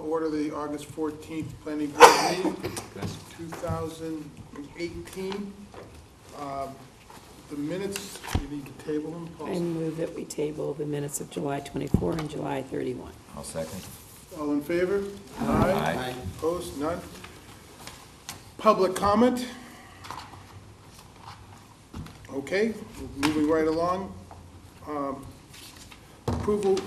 order the August 14th planning board meeting, 2018. The minutes, you need to table them, I Paul? move that we table the minutes of July 24 and July 31. I'll second. All in favor? Aye. Opposed? None? Public comment? Okay, moving right along.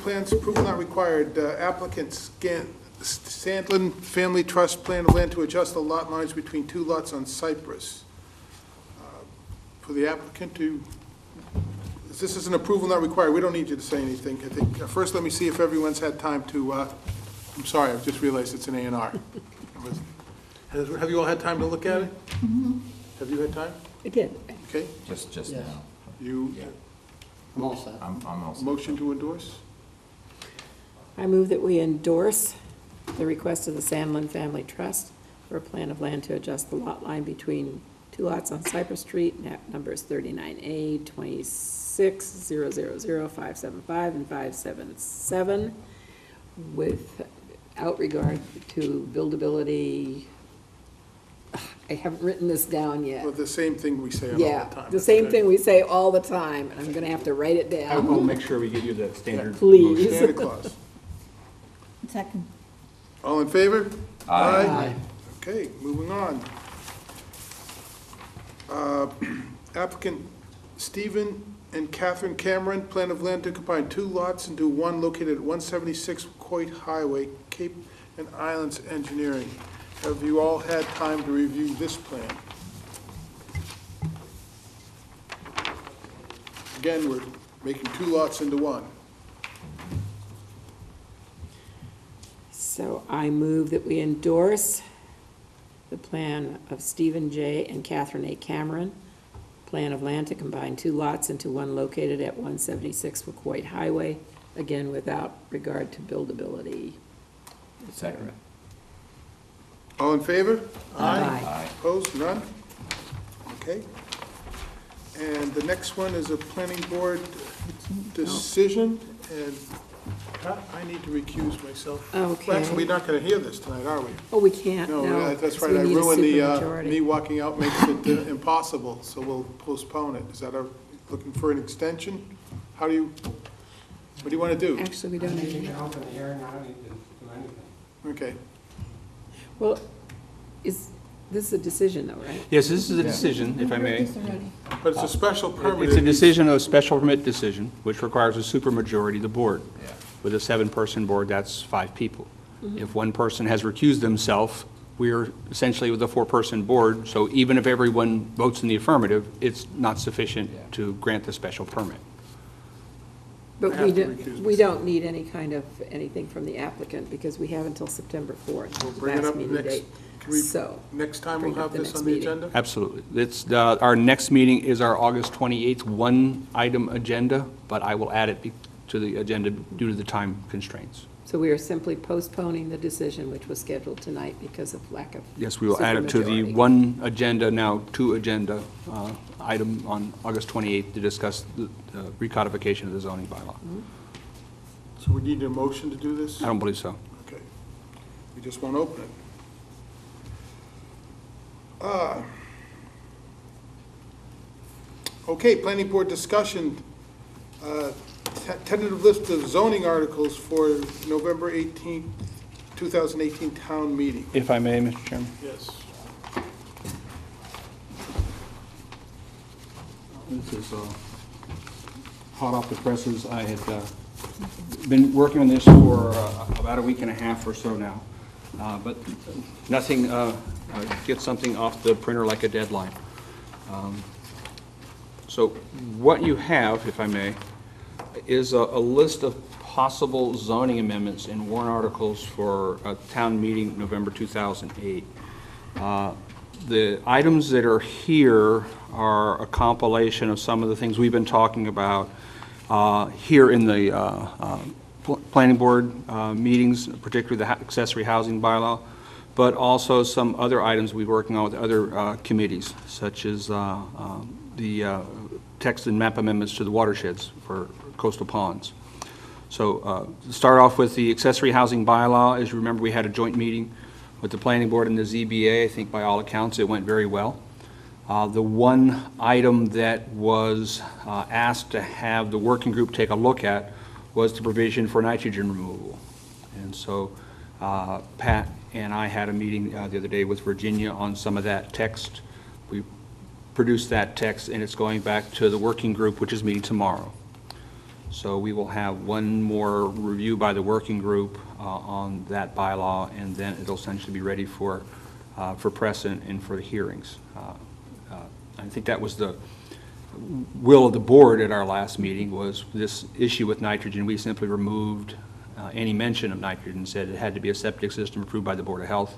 Plans approval not required. Applicant Sandlin Family Trust plan of land to adjust the lot lines between two lots on Cypress. For the applicant to, this is an approval not required. We don't need you to say anything. I think, first let me see if everyone's had time to, I'm sorry, I've just realized it's an A&R. Have you all had time to look at it? Mm-hmm. Have you had time? I did. Okay. Just Yes. now. You, I'm all set. I'm all set. motion to endorse? I move that we endorse the request of the Sandlin Family Trust for a plan of land to adjust the lot line between two lots on Cypress Street, map numbers 39A, 26000575 and 577, without regard to buildability. I haven't written this down yet. Well, the same thing we say all Yeah, the time. the same thing we say all the time, and I'm gonna have to write it down. I'll make sure we give you the standard. Please. Santa Claus. Second. All in favor? Aye. Okay, moving on. Applicant Stephen and Catherine Cameron, plan of land to combine two lots into one located at 176 Coit Highway, Cape and Islands Engineering. Have you all had time to review this plan? Again, we're making two lots into one. So I move that we endorse the plan of Stephen J. and Catherine A. Cameron, plan of land to combine two lots into one located at 176 Wacoit Highway, again without regard to buildability, et cetera. Second. All in favor? Aye. Opposed? None? Okay. And the next one is a planning board decision, and I need to recuse myself. Okay. Well, actually, we're not going to hear this tonight, are we? Oh, we can't, no. No, that's 'cause right. we I need a ruined the, supermajority. me walking out makes it impossible, so we'll postpone it. Is that looking for an extension? What do you want to do? Actually, we don't You need can open the hearing, I don't need to do anything. Okay. Well, this is a decision though, right? Yes, this is a decision, if I may. But it's a special permit. It's a decision, a special permit decision, which requires a supermajority of the board. Yeah. With a 7-person board, that's 5 people. If one person has recused themselves, we're essentially with a 4-person board, so even if everyone votes in the affirmative, it's not sufficient to grant the special permit. But I have to recuse we don't need any kind of, anything from the applicant because we have until September 4th, We'll bring it last up meeting next, date. can we, So, next time bring we'll up have the this next on the meeting. agenda? Absolutely. It's, our next meeting is our August 28th one-item agenda, but I will add it to the agenda due to the time constraints. so we are simply postponing the decision which was scheduled tonight because of lack of Yes, we will add it to the supermajority. one agenda, now 2 agenda item on August 28th to discuss the recodification of the zoning bylaw. So we need a motion to do this? I don't believe so. Okay. We just won't open it. Okay, planning board discussion. Tentative list of zoning articles for November 18th, 2018 town meeting. If I may, Mr. Chairman. Yes. This is hot off the presses. I had been working on this for about a week and a half or so now, but nothing gets something off the printer like a deadline. So what you have, if I may, is a list of possible zoning amendments and warrant articles for a town meeting November 2008. The items that are here are a compilation of some of the things we've been talking about here in the planning board meetings, particularly the accessory housing bylaw, but also some other items we're working on with other committees, such as the text and map amendments to the watersheds for coastal ponds. So to start off with the accessory housing bylaw, as you remember, we had a joint meeting with the planning board and the ZBA. I think by all accounts, it went very well. The one item that was asked to have the working group take a look at was the provision for nitrogen removal. And so Pat and I had a meeting the other day with Virginia on some of that text. We produced that text, and it's going back to the working group, which is meeting tomorrow. So we will have one more review by the working group on that bylaw, and then it'll essentially be ready for press and for the hearings. I think that was the will of the board at our last meeting, was this issue with nitrogen. We simply removed any mention of nitrogen, said it had to be a septic system approved by the Board of Health.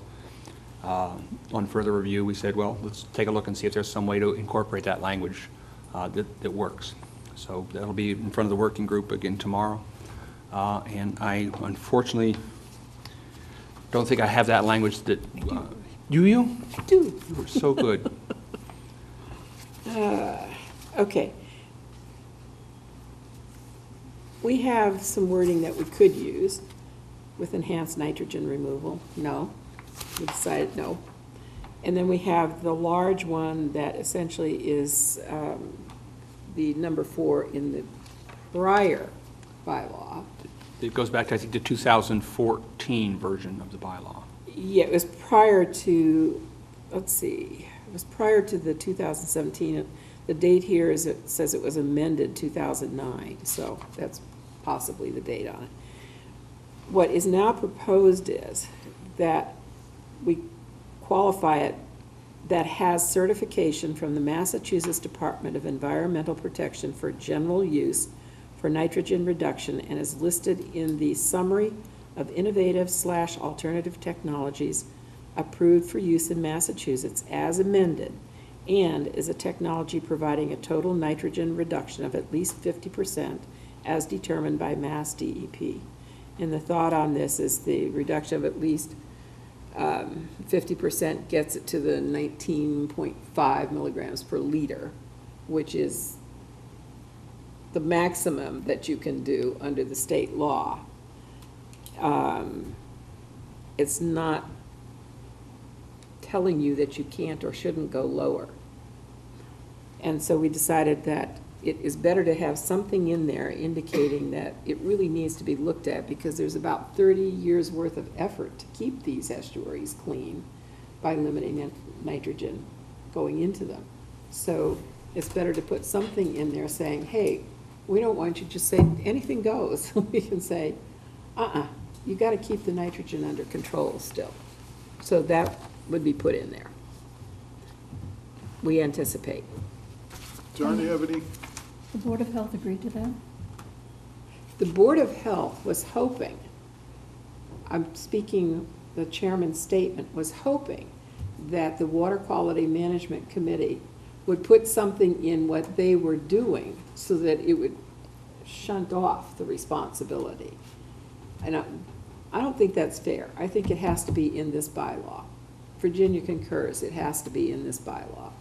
On further review, we said, well, let's take a look and see if there's some way to incorporate that language that works. So that'll be in front of the working group again tomorrow. And I unfortunately don't think I have that language that, do you? I do. You were so good. Okay. We have some wording that we could use with enhanced nitrogen removal. No. We decided no. And then we have the large one that essentially is the number 4 in the prior bylaw. It goes back to, I think, the 2014 version of the bylaw. Yeah, it was prior to, let's see, it was prior to the 2017. The date here is, it says it was amended 2009, so that's possibly the date on it. What is now proposed is that we qualify it that has certification from the Massachusetts Department of Environmental Protection for general use for nitrogen reduction and is listed in the summary of innovative/alternative technologies approved for use in Massachusetts as amended, and is a technology providing a total nitrogen reduction of at least 50% as determined by Mass DEP. And the thought on this is the reduction of at least 50% gets it to the 19.5 milligrams per liter, which is the maximum that you can do under the state law. It's not telling you that you can't or shouldn't go lower. And so we decided that it is better to have something in there indicating that it really needs to be looked at, because there's about 30 years' worth of effort to keep these estuaries clean by limiting nitrogen going into them. So it's better to put something in there saying, hey, we don't want you to just say anything goes. We can say, you got to keep the nitrogen under control still. So that would be put in there. We anticipate. John, do you have any? The Board of Health agreed to that? The Board of Health was hoping, I'm speaking the chairman's statement, was hoping that the Water Quality Management Committee would put something in what they were doing so that it would shunt off the responsibility. And I don't think that's fair. I think it has to be in this bylaw. Virginia concurs, it has to be in this bylaw.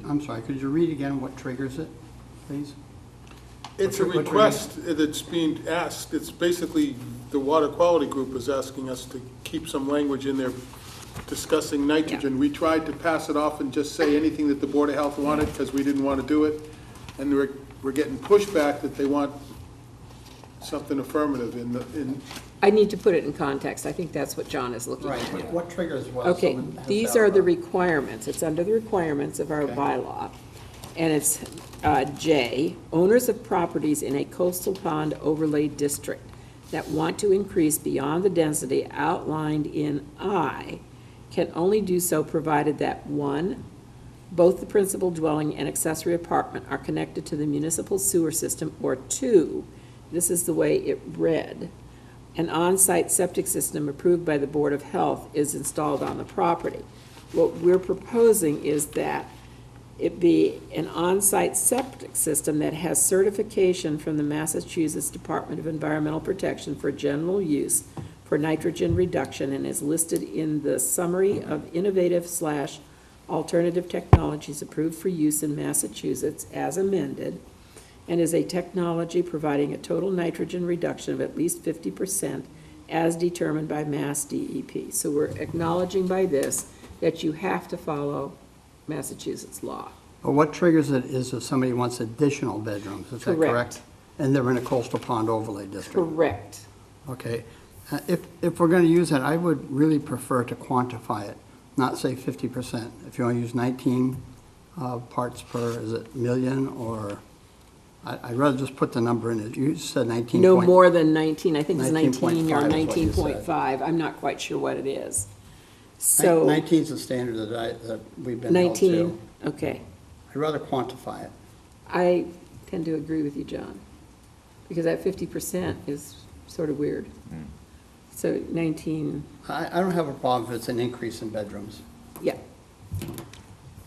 I'm sorry, could you read again what triggers it, please? It's a What request that's being asked. It's basically, the Water Quality Group is asking us to keep some language in there discussing nitrogen. We tried to pass it off and just say anything that the Board of Health wanted because we didn't want to do it. And we're getting pushback that they want something affirmative in I need to put it in context. I think that's what John is looking Right, at. what triggers what? Okay, someone has these that are the right? requirements. It's under the requirements of our Okay. bylaw. And it's J, owners of properties in a coastal pond overlay district that want to increase beyond the density outlined in I can only do so provided that, 1, both the principal dwelling and accessory apartment are connected to the municipal sewer system, or 2, this is the way it read, an on-site septic system approved by the Board of Health is installed on the property. What we're proposing is that it be an on-site septic system that has certification from the Massachusetts Department of Environmental Protection for general use for nitrogen reduction and is listed in the summary of innovative/alternative Alternative Technologies approved for use in Massachusetts as amended, and is a technology providing a total nitrogen reduction of at least 50% as determined by Mass DEP. So we're acknowledging by this that you have to follow Massachusetts law. But what triggers it is if somebody wants additional bedrooms, is that Correct. correct? And they're in a coastal pond overlay district. Correct. Okay. If we're going to use that, I would really prefer to quantify it, not say 50%. If you want to use 19 parts per, is it million, or, I'd rather just put the number in it. You said 19. No more than 19, I think it's 19 or 19.5 is what you said. 19.5, I'm not quite sure what it is. So, 19 is the standard that we've been held 19, to. okay. I'd rather quantify it. I tend to agree with you, John, because that 50% is sort of weird. So 19, I don't have a problem if it's an increase in bedrooms. yeah.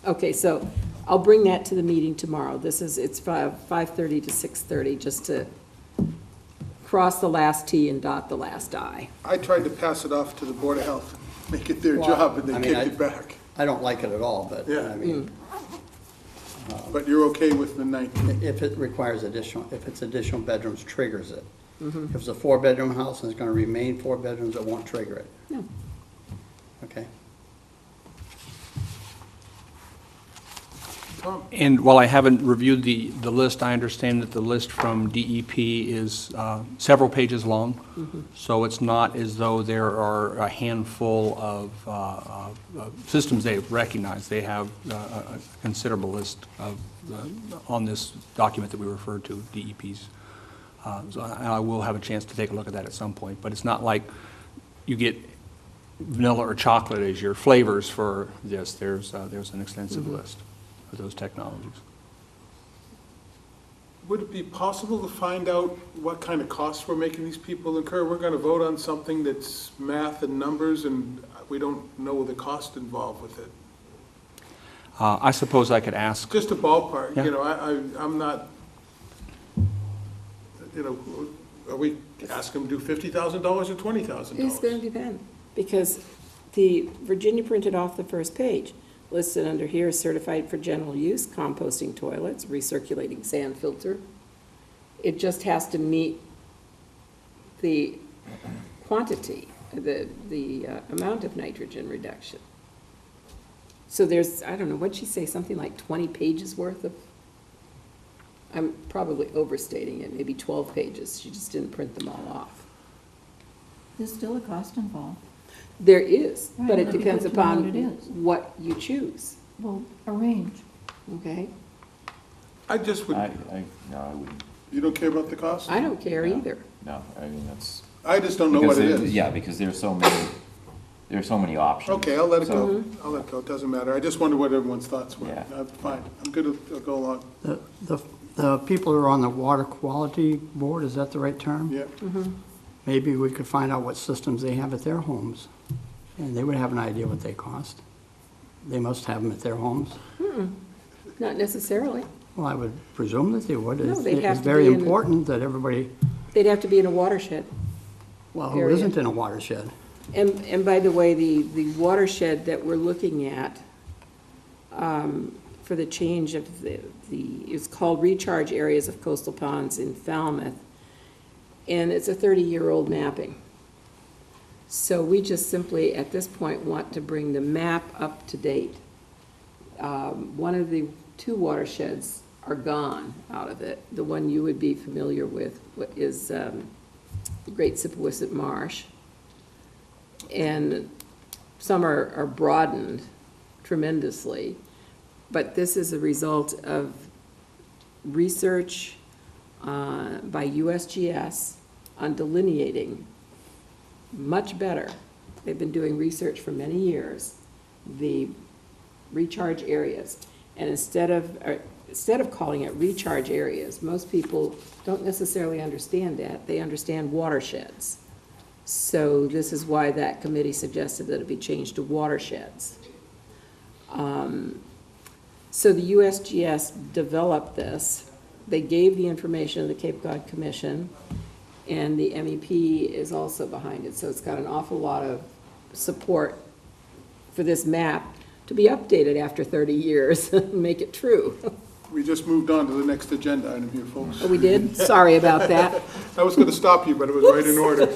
Okay, so I'll bring that to the meeting tomorrow. It's 5:30 to 6:30, just to cross the last T and dot the last I. I tried to pass it off to the Board of Health, make it their Well, job, and I they mean, kicked it back. I don't like it at all, but, Yeah. I mean, But you're okay with the 19? if it requires additional, if it's additional bedrooms triggers it. If it's a 4-bedroom house and it's going to remain 4 bedrooms, it won't trigger it. No. Okay? Tom? And while I haven't reviewed the list, I understand that the list from DEP is several pages long. So it's not as though there are a handful of systems they've recognized. They have a considerable list of, on this document that we referred to, DEP's. So I will have a chance to take a look at that at some point. But it's not like you get vanilla or chocolate as your flavors for this. There's an extensive list of those technologies. Would it be possible to find out what kind of costs we're making these people incur? We're going to vote on something that's math and numbers, and we don't know the cost involved with it. I suppose I could ask. Just a ballpark, Yeah. you know, I'm not, you know, are we asking them to do $50,000 or $20,000? It's going to depend, because the Virginia printed off the first page. Listed under here is certified for general use, composting toilets, recirculating sand filter. It just has to meet the quantity, the amount of nitrogen reduction. So there's, I don't know, what'd she say, something like 20 pages worth of, I'm probably overstating it, maybe 12 pages. She just didn't print them all off. There's still a cost involved. There is, Right, but it it'd be depends good to know upon what it is. what you choose, Well, arrange. okay? I just would, No, I wouldn't, you don't care about the cost? I don't care either. no, I mean, that's. I just don't know what it because is. Yeah, because there's so many options. Okay, I'll let it go. So- I'll let it go, it doesn't matter. I just wonder what everyone's thoughts were. Yeah. Fine, I'm good, I'll go along. The people who are on the water quality board, is that the right term? Yeah, Maybe we could find out what systems they have at their homes, and they would have an idea what they cost. They must have them at their homes. Not necessarily. Well, I would presume that they would. No, they'd have It's to very be in- important that everybody, They'd have to be in a watershed. well, who Area. isn't in a watershed? And by the way, the watershed that we're looking at for the change of it's called Recharge Areas of Coastal Ponds in Falmouth, and it's a 30-year-old mapping. So we just simply, at this point, want to bring the map up to date. One of the 2 watersheds are gone out of it. The one you would be familiar with is the Great Sippawisset Marsh. And some are broadened tremendously, but this is a result of research by USGS on delineating much better. They've been doing research for many years, the recharge areas. And instead of calling it recharge areas, most people don't necessarily understand that. They understand watersheds. So this is why that committee suggested that it be changed to watersheds. So the USGS developed this. They gave the information to the Cape Cod Commission, and the MEP is also behind it. So it's got an awful lot of support for this map, to be updated after 30 years, make it true. We just moved on to the next agenda item here, folks. Oh, we did? Sorry about that. I was going to stop you, but it was right in order.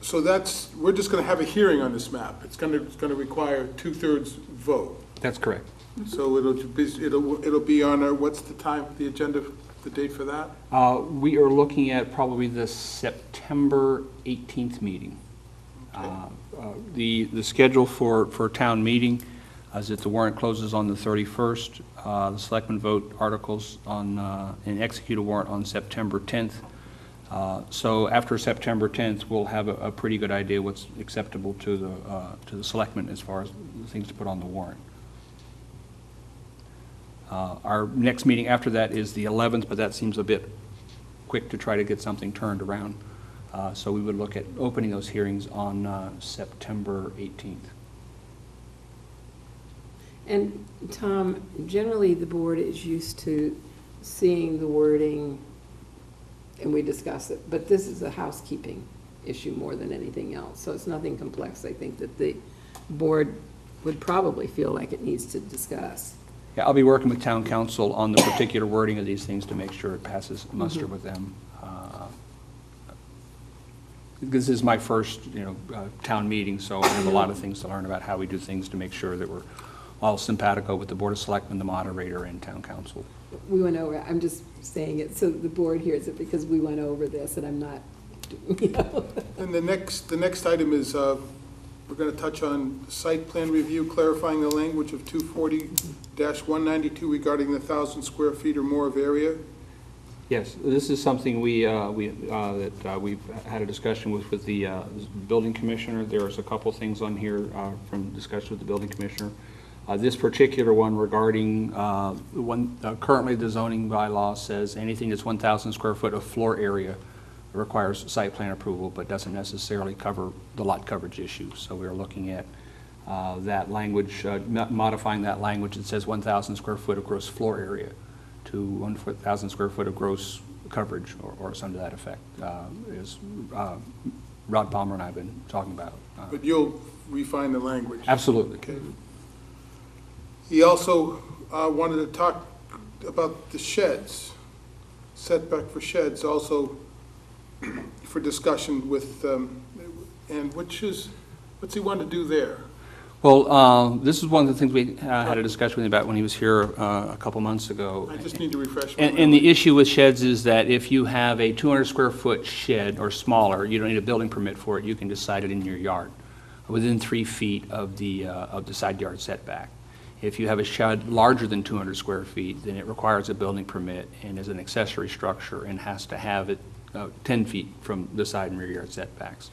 So we're just going to have a hearing on this map. It's going to require 2/3 vote. That's correct. So it'll be on our, what's the time, the agenda, the date for that? We are looking at probably the September 18th meeting. The schedule for town meeting is that the warrant closes on the 31st. The selectmen vote articles on, and execute a warrant on September 10th. So after September 10th, we'll have a pretty good idea what's acceptable to the selectmen as far as the things to put on the warrant. Our next meeting after that is the 11th, but that seems a bit quick to try to get something turned around. So we would look at opening those hearings on September 18th. And Tom, generally, the board is used to seeing the wording, and we discuss it, but this is a housekeeping issue more than anything else, so it's nothing complex. I think that the board would probably feel like it needs to discuss. Yeah, I'll be working with town council on the particular wording of these things to make sure it passes muster with them. This is my first, town meeting, so I have a lot of things to learn about how we do things to make sure that we're all simpatico with the Board of Selectmen, the moderator, and town council. We went over, I'm just saying it so the board hears it because we went over this and I'm not, And the next item is, we're going to touch on site plan review, clarifying the language of 240-192 regarding the 1,000 square feet or more of area. Yes, this is something we've had a discussion with the building commissioner. There's a couple things on here from discussion with the building commissioner. This particular one regarding currently the zoning bylaw says anything that's 1,000 square foot of floor area requires site plan approval, but doesn't necessarily cover the lot coverage issue. So we're looking at that language, modifying that language that says 1,000 square foot of gross floor area to 1,000 square foot of gross coverage, or something to that effect, is Rod Palmer and I have been talking about. But you'll refine the language. Absolutely. Okay. He also wanted to talk about the sheds, setback for sheds, also for discussion with, and what's he want to do there? Well, this is one of the things we had a discussion with him about when he was here a couple months ago. I just need to refresh my And memory. the issue with sheds is that if you have a 200 square foot shed or smaller, you don't need a building permit for it, you can just site it in your yard, within 3 feet of the side yard setback. If you have a shed larger than 200 square feet, then it requires a building permit and is an accessory structure and has to have it 10 feet from the side and rear yard setbacks.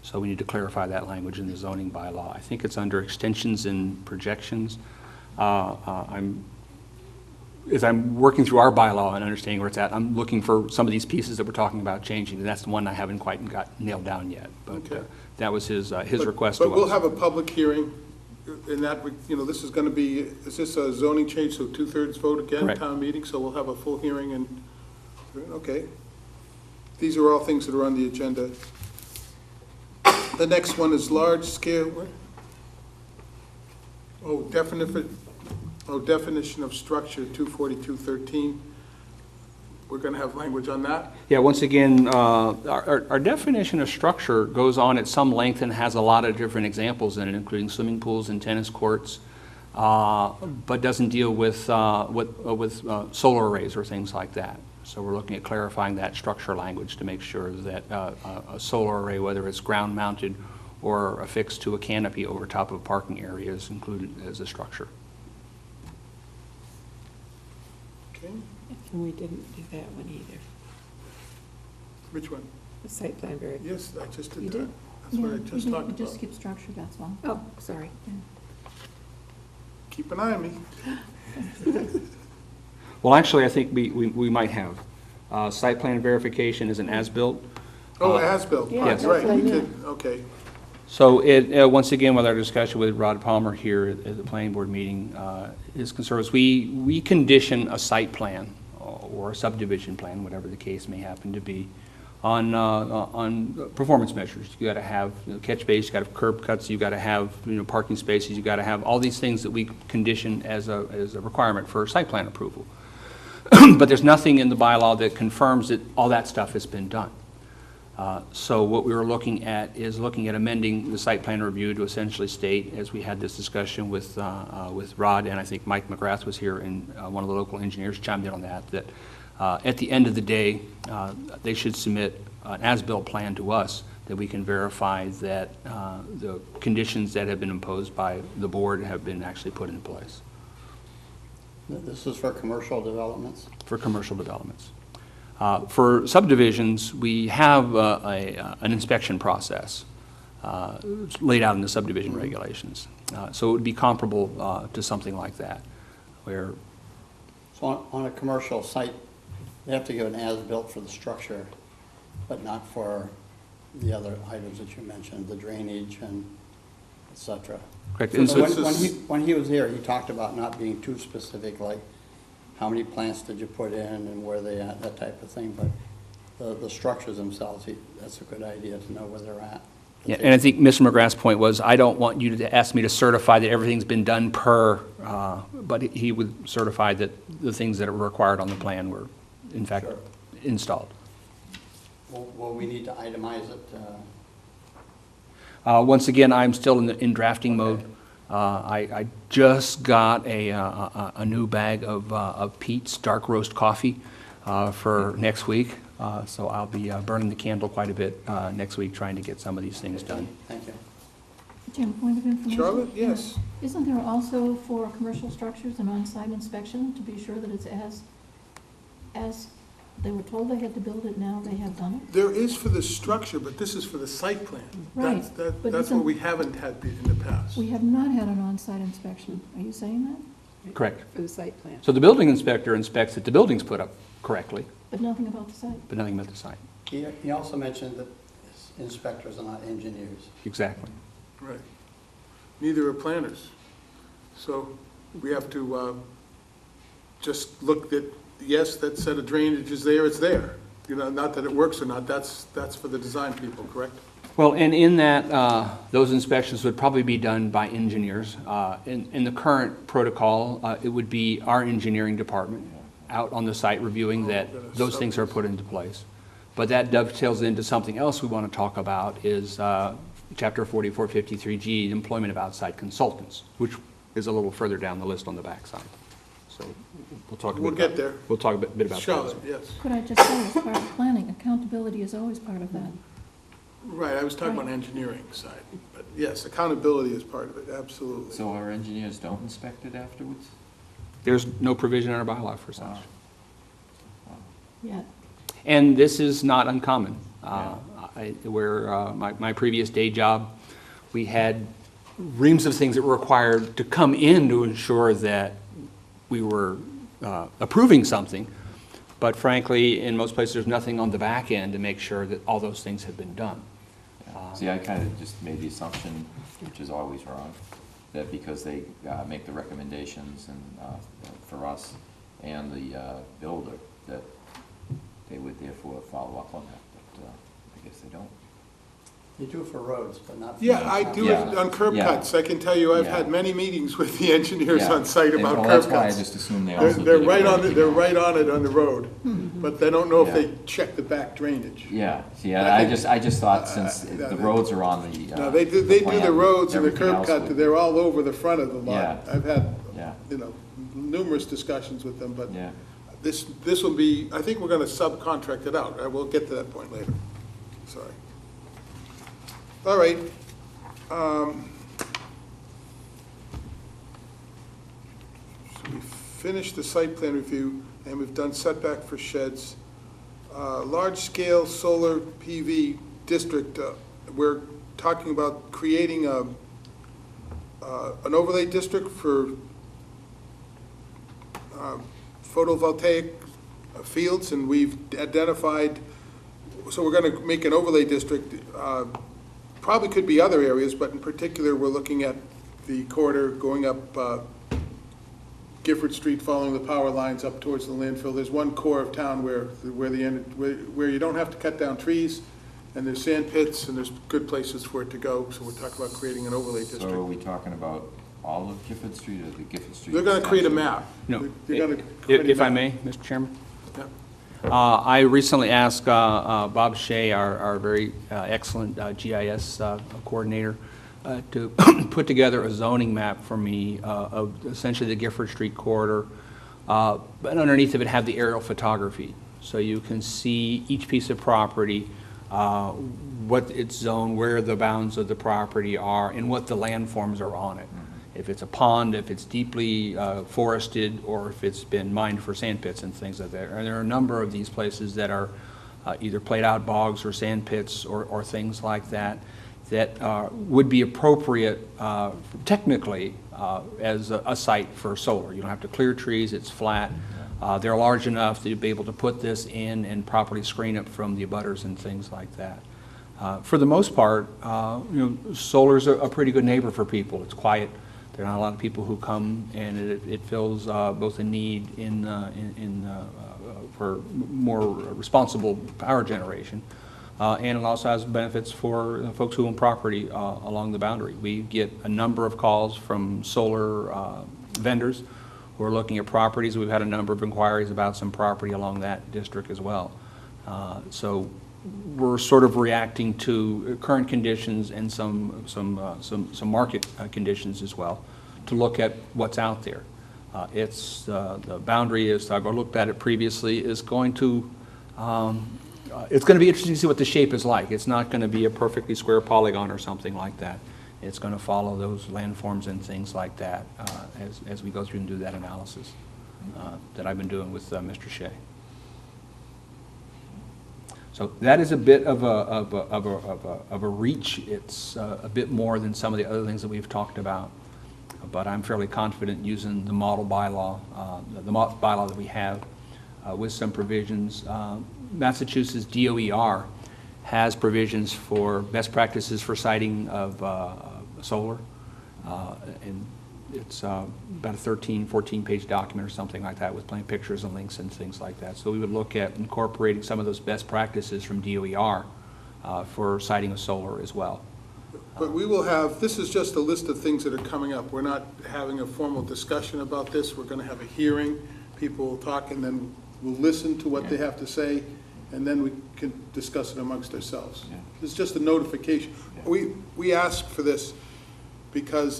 So we need to clarify that language in the zoning bylaw. I think it's under extensions and projections. As I'm working through our bylaw and understanding where it's at, I'm looking for some of these pieces that we're talking about changing, and that's the one I haven't quite got nailed down yet. But Okay. that was his request to us. But we'll have a public hearing, and that, this is going to be, is this a zoning change, so 2/3 vote again, Correct. town meeting, so we'll have a full hearing and, okay. These are all things that are on the agenda. The next one is large scale, what? Definition of structure, 24213. We're going to have language on that. Yeah, once again, our definition of structure goes on at some length and has a lot of different examples in it, including swimming pools and tennis courts, but doesn't deal with solar arrays or things like that. So we're looking at clarifying that structure language to make sure that a solar array, whether it's ground mounted or affixed to a canopy over top of a parking area, is included as a structure. Okay, and we didn't do that one either. which one? The site plan verification. Yes, I just You did that. did? That's what I just talked You just about. skip structure, that's all. Oh, sorry. Keep an eye on me. Well, actually, I think we might have. Site plan verification is an as-built. Oh, as-built, Yeah, that's right, what I we meant. did, okay. So once again, with our discussion with Rod Palmer here at the planning board meeting, his concern was we condition a site plan or a subdivision plan, whatever the case may happen to be, on performance measures. You got to have catch base, you got to have curb cuts, you got to have parking spaces, you got to have all these things that we condition as a requirement for site plan approval. But there's nothing in the bylaw that confirms that all that stuff has been done. So what we were looking at is looking at amending the site plan review to essentially state, as we had this discussion with Rod, and I think Mike McGrath was here, and one of the local engineers chimed in on that, that at the end of the day, they should submit an as-built plan to us that we can verify that the conditions that have been imposed by the board have been actually put in place This is for commercial developments? for commercial developments. For subdivisions, we have an inspection process laid out in the subdivision regulations. So it would be comparable to something like that, where, So on a commercial site, they have to give an as-built for the structure, but not for the other items that you mentioned, the drainage and et cetera. correct. So And so When he was here, he talked about not being too specific, like how many plants did you put in and where they at, that type of thing, but the structures themselves, that's a good idea to know where they're at. Yeah, and I think Mr. McGrath's point was, I don't want you to ask me to certify that everything's been done per, but he would certify that the things that are required on the plan were, in fact, Sure. installed. Will we need to itemize it? Once again, I'm still in drafting mode. I just got a new bag of Pete's Dark Roast Coffee for next week. So I'll be burning the candle quite a bit next week, trying to get some of these things done. Thank you. Jim, point of information? Charlotte, yes. Isn't there also for commercial structures an on-site inspection to be sure that it's as they were told they had to build it, now they have done it? There is for the structure, but this is for the site plan. Right, That's but what isn't- we haven't had in the past. We have not had an on-site inspection. Are you saying that? Correct. For the site plan. So the building inspector inspects that the building's put up correctly, But nothing about the site? but nothing about the site. He also mentioned that inspectors are not engineers. Exactly. Right. Neither are planners. So we have to just look at, yes, that set of drainage is there, it's there. Not that it works or not, that's for the design people, correct? Well, and in that, those inspections would probably be done by engineers. In the current protocol, it would be our engineering department out on the site reviewing that those things are put into place. But that dovetails into something else we want to talk about is Chapter 4453G, employment of outside consultants, which is a little further down the list on the backside. So we'll talk a bit We'll about. get there. We'll talk a bit about that. Charlotte, yes. Could I just say, as part of planning, accountability is always part of that. Right, I was talking about Right. engineering side. But yes, accountability is part of it, absolutely. So our engineers don't inspect it afterwards? There's no provision in our bylaw for such. Yet. And this is not uncommon. My previous day job, we had reams of things that were required to come in to ensure that we were approving something. But frankly, in most places, there's nothing on the back end to make sure that all those things have been done. See, I kind of just made the assumption, which is always wrong, that because they make the recommendations and for us and the builder, that they would therefore follow up on that, but I guess they don't. They do for roads, but not for. Yeah, I do it Yeah. on curb Yeah. cuts. I can tell you, I've Yeah. had many meetings with the engineers Yeah. on site And, about well, curb that's why I cuts. just assumed they also They're did it right for on it, everything they're else. right on it on the road, but they don't know if Yeah. they check the back drainage. Yeah, see, I I think- just thought since no, the they- roads are on the No, they do the plan, roads and the everything curb else cut, would- they're all over the front of the lot. Yeah. I've had, Yeah, numerous discussions with them, but yeah. this will be, I think we're gonna subcontract it out. We'll get to that point later. Sorry. All right. So we finished the site plan review, and we've done setback for sheds. Large-scale solar PV district, we're talking about creating an overlay district for photovoltaic fields, and we've identified, so we're going to make an overlay district. Probably could be other areas, but in particular, we're looking at the corridor going up Gifford Street following the power lines up towards the landfill. There's one core of town where you don't have to cut down trees, and there's sand pits, and there's good places for it to go, so we're talking about creating an overlay So are district. we talking about all of Gifford Street or the Gifford Street? They're gonna create a section? map. No, They're gonna create a if I map. may, Mr. Chairman? Yeah. I recently asked Bob Shea, our very excellent GIS coordinator, to put together a zoning map for me of essentially the Gifford Street corridor, but underneath of it have the aerial photography. So you can see each piece of property, what its zone, where the bounds of the property are, and what the landforms are on it. If it's a pond, if it's deeply forested, or if it's been mined for sand pits and things like that. And there are a number of these places that are either played out bogs or sand pits or things like that, that would be appropriate technically as a site for solar. You don't have to clear trees, it's flat. They're large enough to be able to put this in and properly screen it from the abutters and things like that. For the most part, solar's a pretty good neighbor for people. It's quiet. There are not a lot of people who come, and it fills both a need for more responsible power generation, and it also has benefits for folks who own property along the boundary. We get a number of calls from solar vendors who are looking at properties. We've had a number of inquiries about some property along that district as well. So we're sort of reacting to current conditions and some market conditions as well, to look at what's out there. It's the boundary is, I've looked at it previously, is going to it's going to be interesting to see what the shape is like. It's not going to be a perfectly square polygon or something like that. It's going to follow those landforms and things like that as we go through and do that analysis that I've been doing with Mr. Shea. So that is a bit of a reach. It's a bit more than some of the other things that we've talked about, but I'm fairly confident using the model bylaw, the bylaw that we have with some provisions. Massachusetts DOER has provisions for best practices for siting of solar, and it's about a 13, 14-page document or something like that with plain pictures and links and things like that. So we would look at incorporating some of those best practices from DOER for siting of solar as well. But we will have, this is just a list of things that are coming up. We're not having a formal discussion about this. We're going to have a hearing. People will talk, and then we'll listen to what they have to say, and then we can discuss it amongst ourselves. Yeah. It's just a notification. Yeah. We asked for this because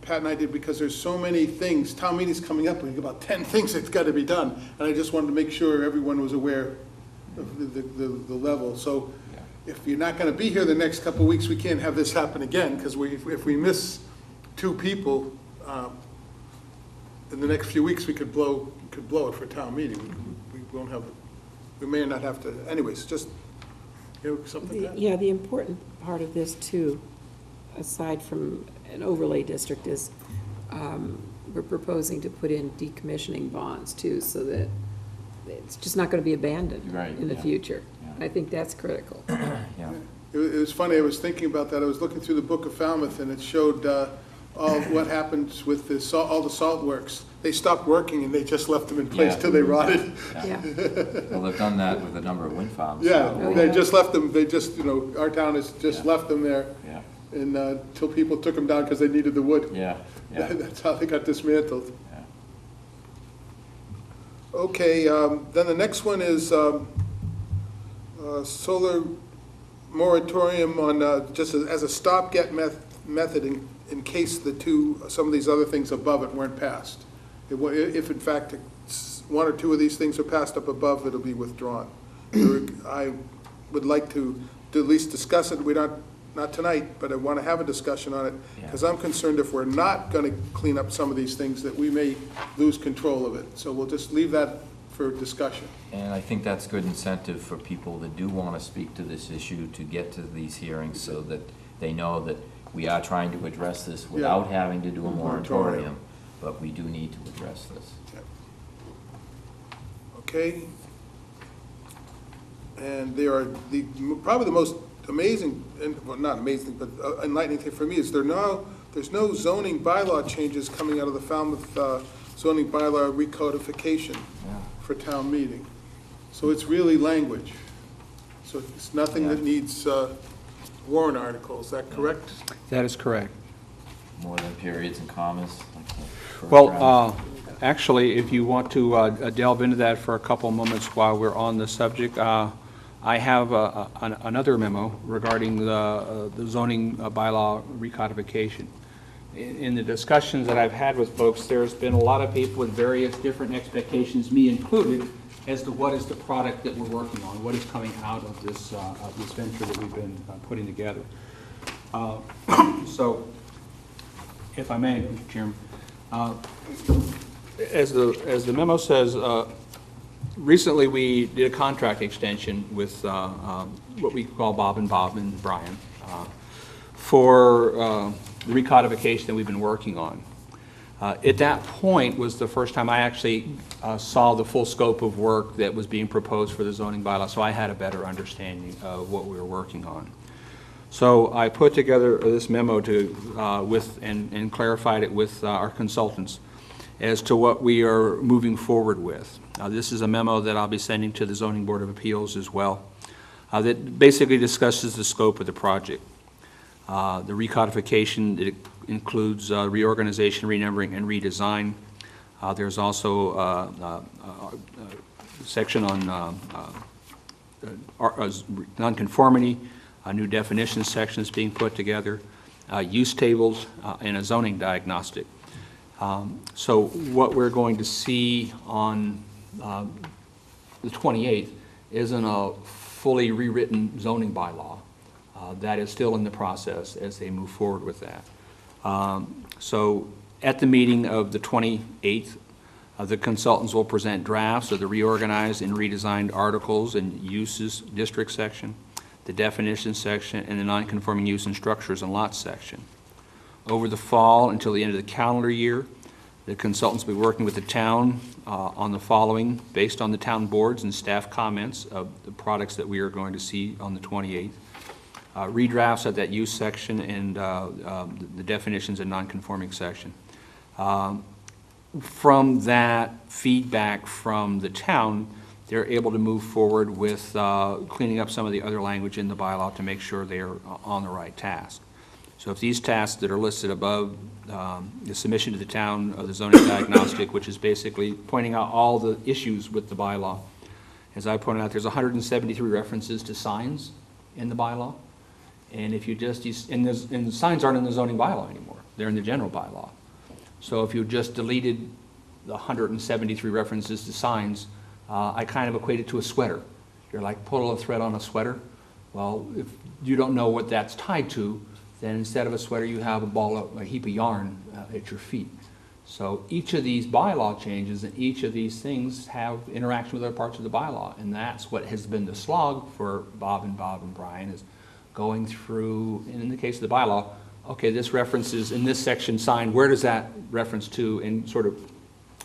Pat and I did, because there's so many things, town meeting's coming up, we have about 10 things that's got to be done, and I just wanted to make sure everyone was aware of the level. So if you're not going to be here the next couple of weeks, we can't have this happen again, because if we miss 2 people in the next few weeks, we could blow it for a town meeting. We won't have, we may not have to, anyways, just, something like that. Yeah, the important part of this too, aside from an overlay district, is we're proposing to put in decommissioning bonds too, so that it's just not going to be abandoned Right, in the yeah. future. Yeah. I think that's critical. Yeah. It was funny, I was thinking about that. I was looking through the Book of Falmouth, and it showed all what happens with all the salt works. They stopped working, and they just left them in place Yeah. till they rotted. Yeah. Well, they've done that with a number of wind farms. Yeah, so- they just left them, they just, our town has just Yeah. left them there, Yeah, and till people took them down because they needed the wood. yeah, yeah, That's how they got dismantled. yeah. Okay, then the next one is solar moratorium on, just as a stopgap method in case some of these other things above it weren't passed. If in fact 1 or 2 of these things are passed up above, it'll be withdrawn. I would like to at least discuss it. We're not tonight, but I want to have a discussion on it, because I'm concerned if we're not going to clean up some of these things, that we may lose control of it. So we'll just leave that for discussion. And I think that's good incentive for people that do want to speak to this issue to get to these hearings so that they know that we are trying to address this without having to do a moratorium, but we do need to address this. Okay? And there are probably the most amazing, well, not amazing, but enlightening thing for me is there's no zoning bylaw changes coming out of the Falmouth zoning bylaw recodification for town meeting. So it's really language. So it's nothing that needs warrant articles, is that correct? That is correct. More than periods and commas? like the first Well, round? actually, if you want to delve into that for a couple moments while we're on the subject, I have another memo regarding the zoning bylaw recodification. In the discussions that I've had with folks, there's been a lot of people with various different expectations, me included, as to what is the product that we're working on, what is coming out of this venture that we've been putting together. So, if I may, Mr. Chairman, as the memo says, recently we did a contract extension with what we call Bob and Brian for the recodification that we've been working on. At that point was the first time I actually saw the full scope of work that was being proposed for the zoning bylaw, so I had a better understanding of what we were working on. So I put together this memo and clarified it with our consultants as to what we are moving forward with. This is a memo that I'll be sending to the Zoning Board of Appeals as well, that basically discusses the scope of the project. The recodification, it includes reorganization, renumbering, and redesign. There's also a section on nonconformity, a new definition section is being put together, use tables, and a zoning diagnostic. So what we're going to see on the 28th isn't a fully rewritten zoning bylaw. That is still in the process as they move forward with that. So at the meeting of the 28th, the consultants will present drafts of the reorganized and redesigned articles and uses district section, the definition section, and the non-conforming use and structures and lots section. Over the fall until the end of the calendar year, the consultants will be working with the town on the following, based on the town boards and staff comments of the products that we are going to see on the 28th. Redrafts of that use section and the definitions and non-conforming section. From that feedback from the town, they're able to move forward with cleaning up some of the other language in the bylaw to make sure they're on the right task. So if these tasks that are listed above, the submission to the town of the zoning diagnostic, which is basically pointing out all the issues with the bylaw. As I pointed out, there's 173 references to signs in the bylaw. And if you just, and the signs aren't in the zoning bylaw anymore, they're in the general bylaw. So if you just deleted the 173 references to signs, I kind of equate it to a sweater. You're like, pull a thread on a sweater. Well, if you don't know what that's tied to, then instead of a sweater, you have a heap of yarn at your feet. So each of these bylaw changes and each of these things have interaction with other parts of the bylaw. And that's what has been the slog for Bob and Brian, is going through, and in the case of the bylaw, okay, this reference is in this section signed, where does that reference to, and sort of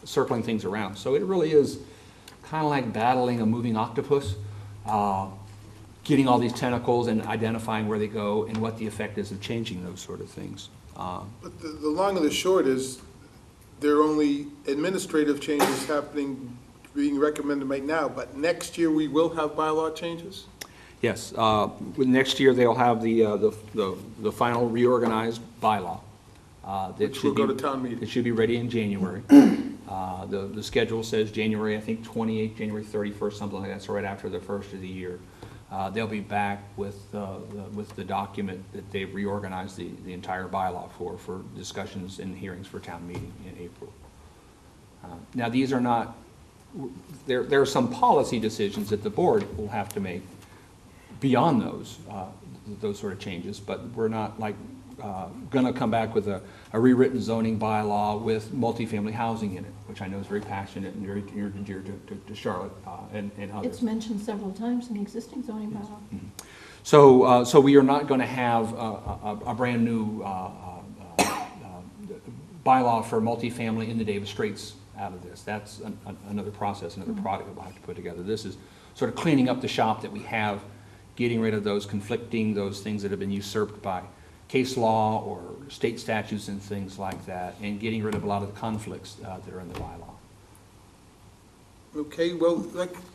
circling things around. So it really is kind of like battling a moving octopus, getting all these tentacles and identifying where they go and what the effect is of changing those sort of things. But the long and the short is, there are only administrative changes happening, being recommended right now, but next year we will have bylaw changes? Yes, next year they'll have the final reorganized bylaw. Which will go to town meeting. It should be ready in January. The schedule says January, I think 28th, January 31st, something like that, so right after the first of the year. They'll be back with the document that they've reorganized the entire bylaw for discussions and hearings for town meeting in April. Now, these are not, there are some policy decisions that the board will have to make beyond those sort of changes, but we're not like going to come back with a rewritten zoning bylaw with multifamily housing in it, which I know is very passionate and very near and dear to Charlotte and others. It's mentioned several times in the existing zoning bylaw. Mm-hmm. So we are not going to have a brand new bylaw for multifamily in the Davis Straits out of this. That's another process, another product that we'll have to put together. This is sort of cleaning up the shop that we have, getting rid of those conflicting, those things that have been usurped by case law or state statutes and things like that, and getting rid of a lot of the conflicts that are in the bylaw. Okay, well,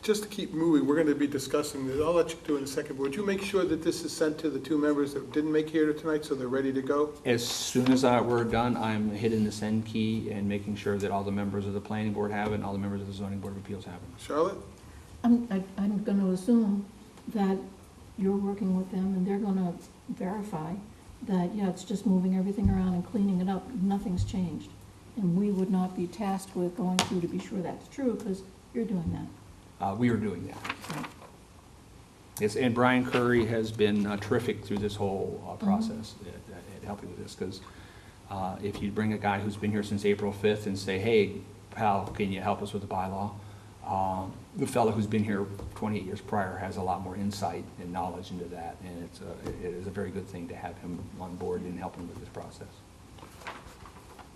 just to keep moving, we're going to be discussing this. I'll let you do it in a second. But would you make sure that this is sent to the two members that didn't make here tonight so they're ready to go? As soon as we're done, I'm hitting the send key and making sure that all the members of the planning board have it and all the members of the zoning board of appeals have it. Charlotte? I'm going to assume that you're working with them and they're going to verify that, yeah, it's just moving everything around and cleaning it up, nothing's changed. And we would not be tasked with going through to be sure that's true, because you're doing that. We are doing that. Right. Yes, and Brian Curry has been terrific through this whole process at helping with this, because if you bring a guy who's been here since April 5th and say, hey, pal, can you help us with the bylaw? The fellow who's been here 28 years prior has a lot more insight and knowledge into that, and it is a very good thing to have him on board and helping with this process.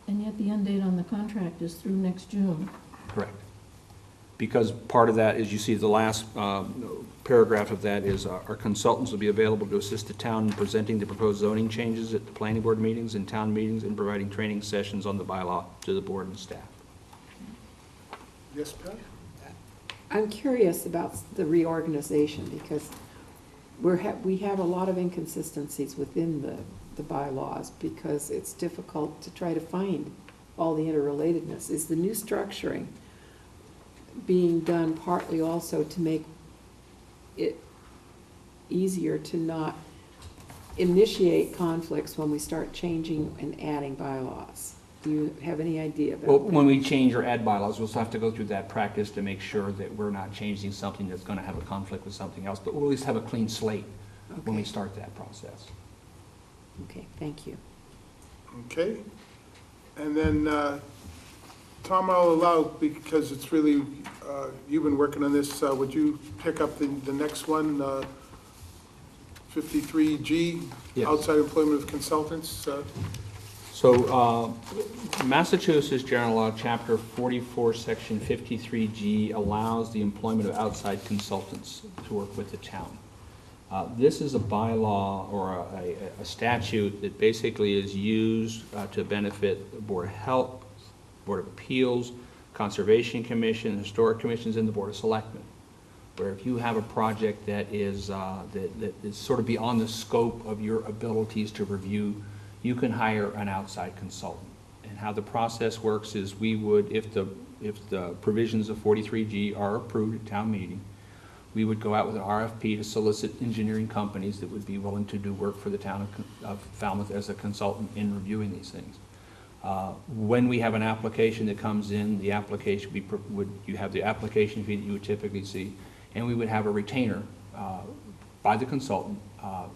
And yet the end date on the contract is through next June. Correct. Because part of that is, you see the last paragraph of that is, our consultants will be available to assist the town in presenting the proposed zoning changes at the planning board meetings and town meetings, and providing training sessions on the bylaw to the board and staff. Yes, Pat? I'm curious about the reorganization, because we have a lot of inconsistencies within the bylaws, because it's difficult to try to find all the interrelatedness. Is the new structuring being done partly also to make it easier to not initiate conflicts when we start changing and adding bylaws? Do you have any idea about Well, that? when we change or add bylaws, we'll still have to go through that practice to make sure that we're not changing something that's going to have a conflict with something else, but we'll at least have a clean slate when we Okay. start that process. Okay, thank you. Okay. And then, Tom, I'll allow, because it's really, you've been working on this, would you pick up the next one, 53G? Yes. Outside employment of consultants? So, Massachusetts General Law, Chapter 44, Section 53G allows the employment of outside consultants to work with the town. This is a bylaw or a statute that basically is used to benefit the Board of Health, Board of Appeals, Conservation Commission, Historic Commissions, and the Board of Selectmen. Where if you have a project that is sort of beyond the scope of your abilities to review, you can hire an outside consultant. And how the process works is, we would, if the provisions of 43G are approved at town meeting, we would go out with an RFP to solicit engineering companies that would be willing to do work for the town of Falmouth as a consultant in reviewing these things. When we have an application that comes in, the application, you have the application fee that you would typically see, and we would have a retainer by the consultant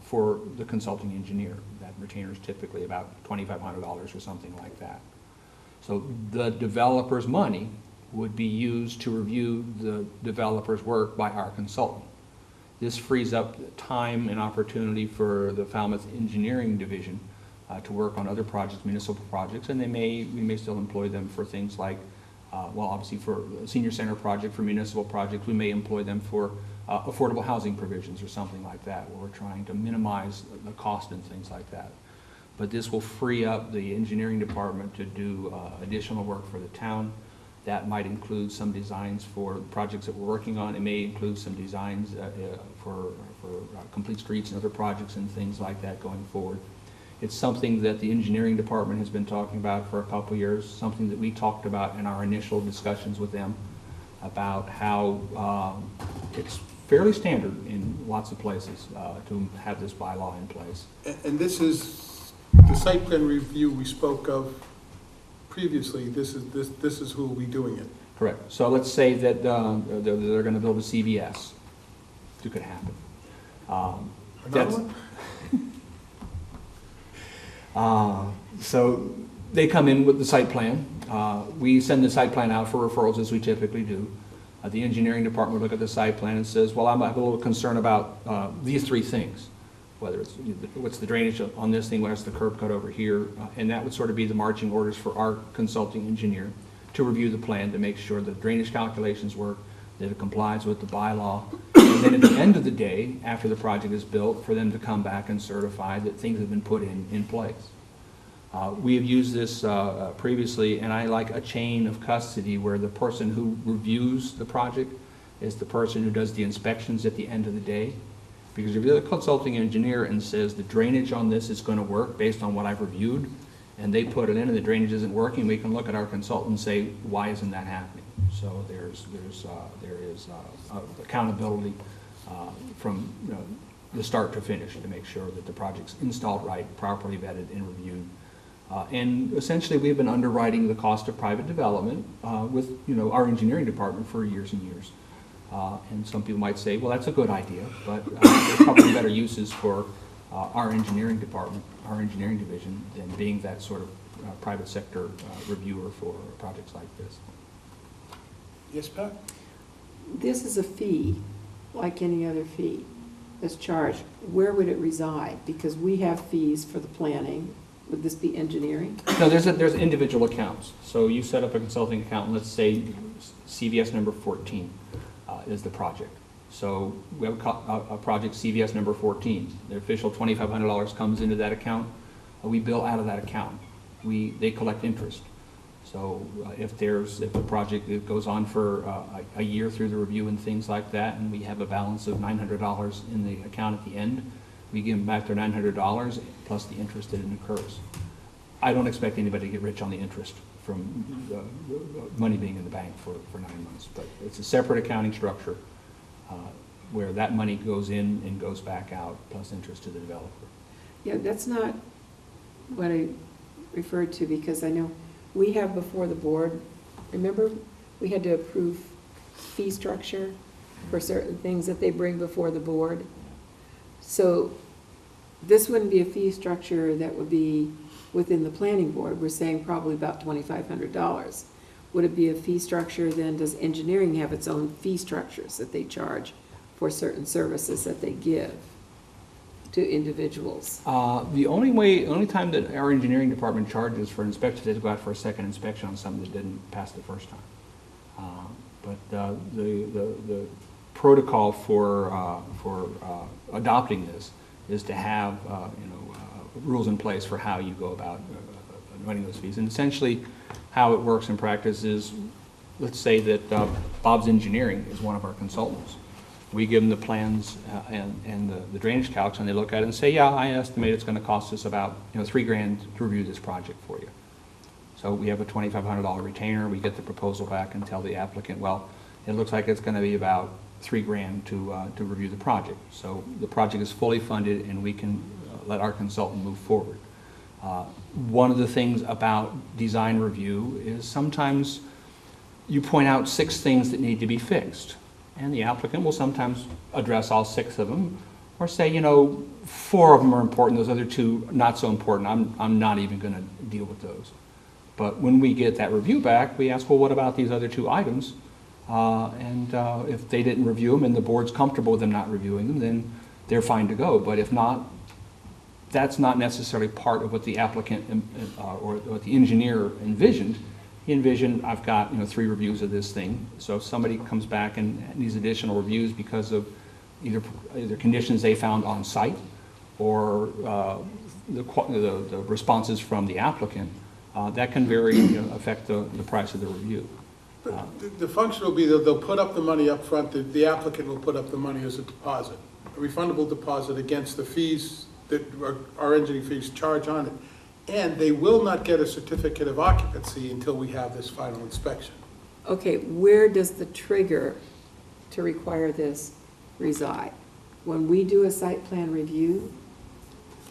for the consulting engineer. That retainer is typically about $2,500 or something like that. So the developer's money would be used to review the developer's work by our consultant. This frees up time and opportunity for the Falmouth Engineering Division to work on other projects, municipal projects, and we may still employ them for things like, well, obviously for a senior center project, for municipal projects, we may employ them for affordable housing provisions or something like that, where we're trying to minimize the cost and things like that. But this will free up the engineering department to do additional work for the town. That might include some designs for projects that we're working on. It may include some designs for complete streets and other projects and things like that going forward. It's something that the engineering department has been talking about for a couple of years, something that we talked about in our initial discussions with them about how it's fairly standard in lots of places to have this bylaw in place. And this is the site plan review we spoke of previously. This is who will be doing it. Correct. So let's say that they're going to build a CVS. It could happen. Another one? So they come in with the site plan. We send the site plan out for referrals, as we typically do. The engineering department will look at the site plan and says, well, I'm a little concerned about these three things, whether it's what's the drainage on this thing, what's the curb cut over here, and that would sort of be the marching orders for our consulting engineer to review the plan to make sure the drainage calculations work, that it complies with the bylaw, and And then at the end of the day, after the project is built, for them to come back and certify that things have been put in place. We have used this previously, and I like a chain of custody where the person who reviews the project is the person who does the inspections at the end of the day. Because if you're the consulting engineer and says the drainage on this is going to work based on what I've reviewed, and they put it in and the drainage isn't working, we can look at our consultant and say, why isn't that happening? So there is accountability from the start to finish to make sure that the project's installed right, properly vetted and reviewed. And essentially, we've been underwriting the cost of private development with our engineering department for years and years. And some people might say, well, that's a good idea, but there's probably better uses for our engineering department, our engineering division, than being that sort of private sector reviewer for projects like this. Yes, Pat? This is a fee, like any other fee that's charged. Where would it reside? Because we have fees for the planning. Would this be engineering? No, there's individual accounts. So you set up a consulting account, and let's say CVS number 14 is the project. So we have a project CVS number 14. The official $2,500 comes into that account. We bill out of that account. They collect interest. So if the project goes on for a year through the review and things like that, and we have a balance of $900 in the account at the end, we give them back their $900 plus the interest that it incurs. I don't expect anybody to get rich on the interest from the money being in the bank for 9 months, but it's a separate accounting structure where that money goes in and goes back out plus interest to the developer. Yeah, that's not what I referred to, because I know we have before the board, remember, we had to approve fee structure for certain things that they bring before the board. So this wouldn't be a fee structure that would be within the planning board. We're saying probably about $2,500. Would it be a fee structure then? Does engineering have its own fee structures that they charge for certain services that they give to individuals? The only time that our engineering department charges for inspectors is to go out for a second inspection on something that didn't pass the first time. But the protocol for adopting this is to have rules in place for how you go about running those fees. And essentially, how it works in practice is, let's say that Bob's Engineering is one of our consultants. We give them the plans and the drainage calcs, and they look at it and say, yeah, I estimate it's going to cost us about $3,000 to review this project for you. So we have a $2,500 retainer. We get the proposal back and tell the applicant, well, it looks like it's going to be about $3,000 to review the project. So the project is fully funded, and we can let our consultant move forward. One of the things about design review is sometimes you point out 6 things that need to be fixed, and the applicant will sometimes address all 6 of them, or say, 4 of them are important, those other 2 not so important. I'm not even going to deal with those. But when we get that review back, we ask, well, what about these other 2 items? And if they didn't review them and the board's comfortable with them not reviewing them, then they're fine to go. But if not, that's not necessarily part of what the applicant or what the engineer envisioned. He envisioned, I've got 3 reviews of this thing. So if somebody comes back and needs additional reviews because of either conditions they found on site or the responses from the applicant, that can very affect the price of the review. But the function will be that they'll put up the money up front, the applicant will put up the money as a deposit, a refundable deposit against the fees that our engineering fees charge on it. And they will not get a certificate of occupancy until we have this final inspection. Okay, where does the trigger to require this reside? When we do a site plan review?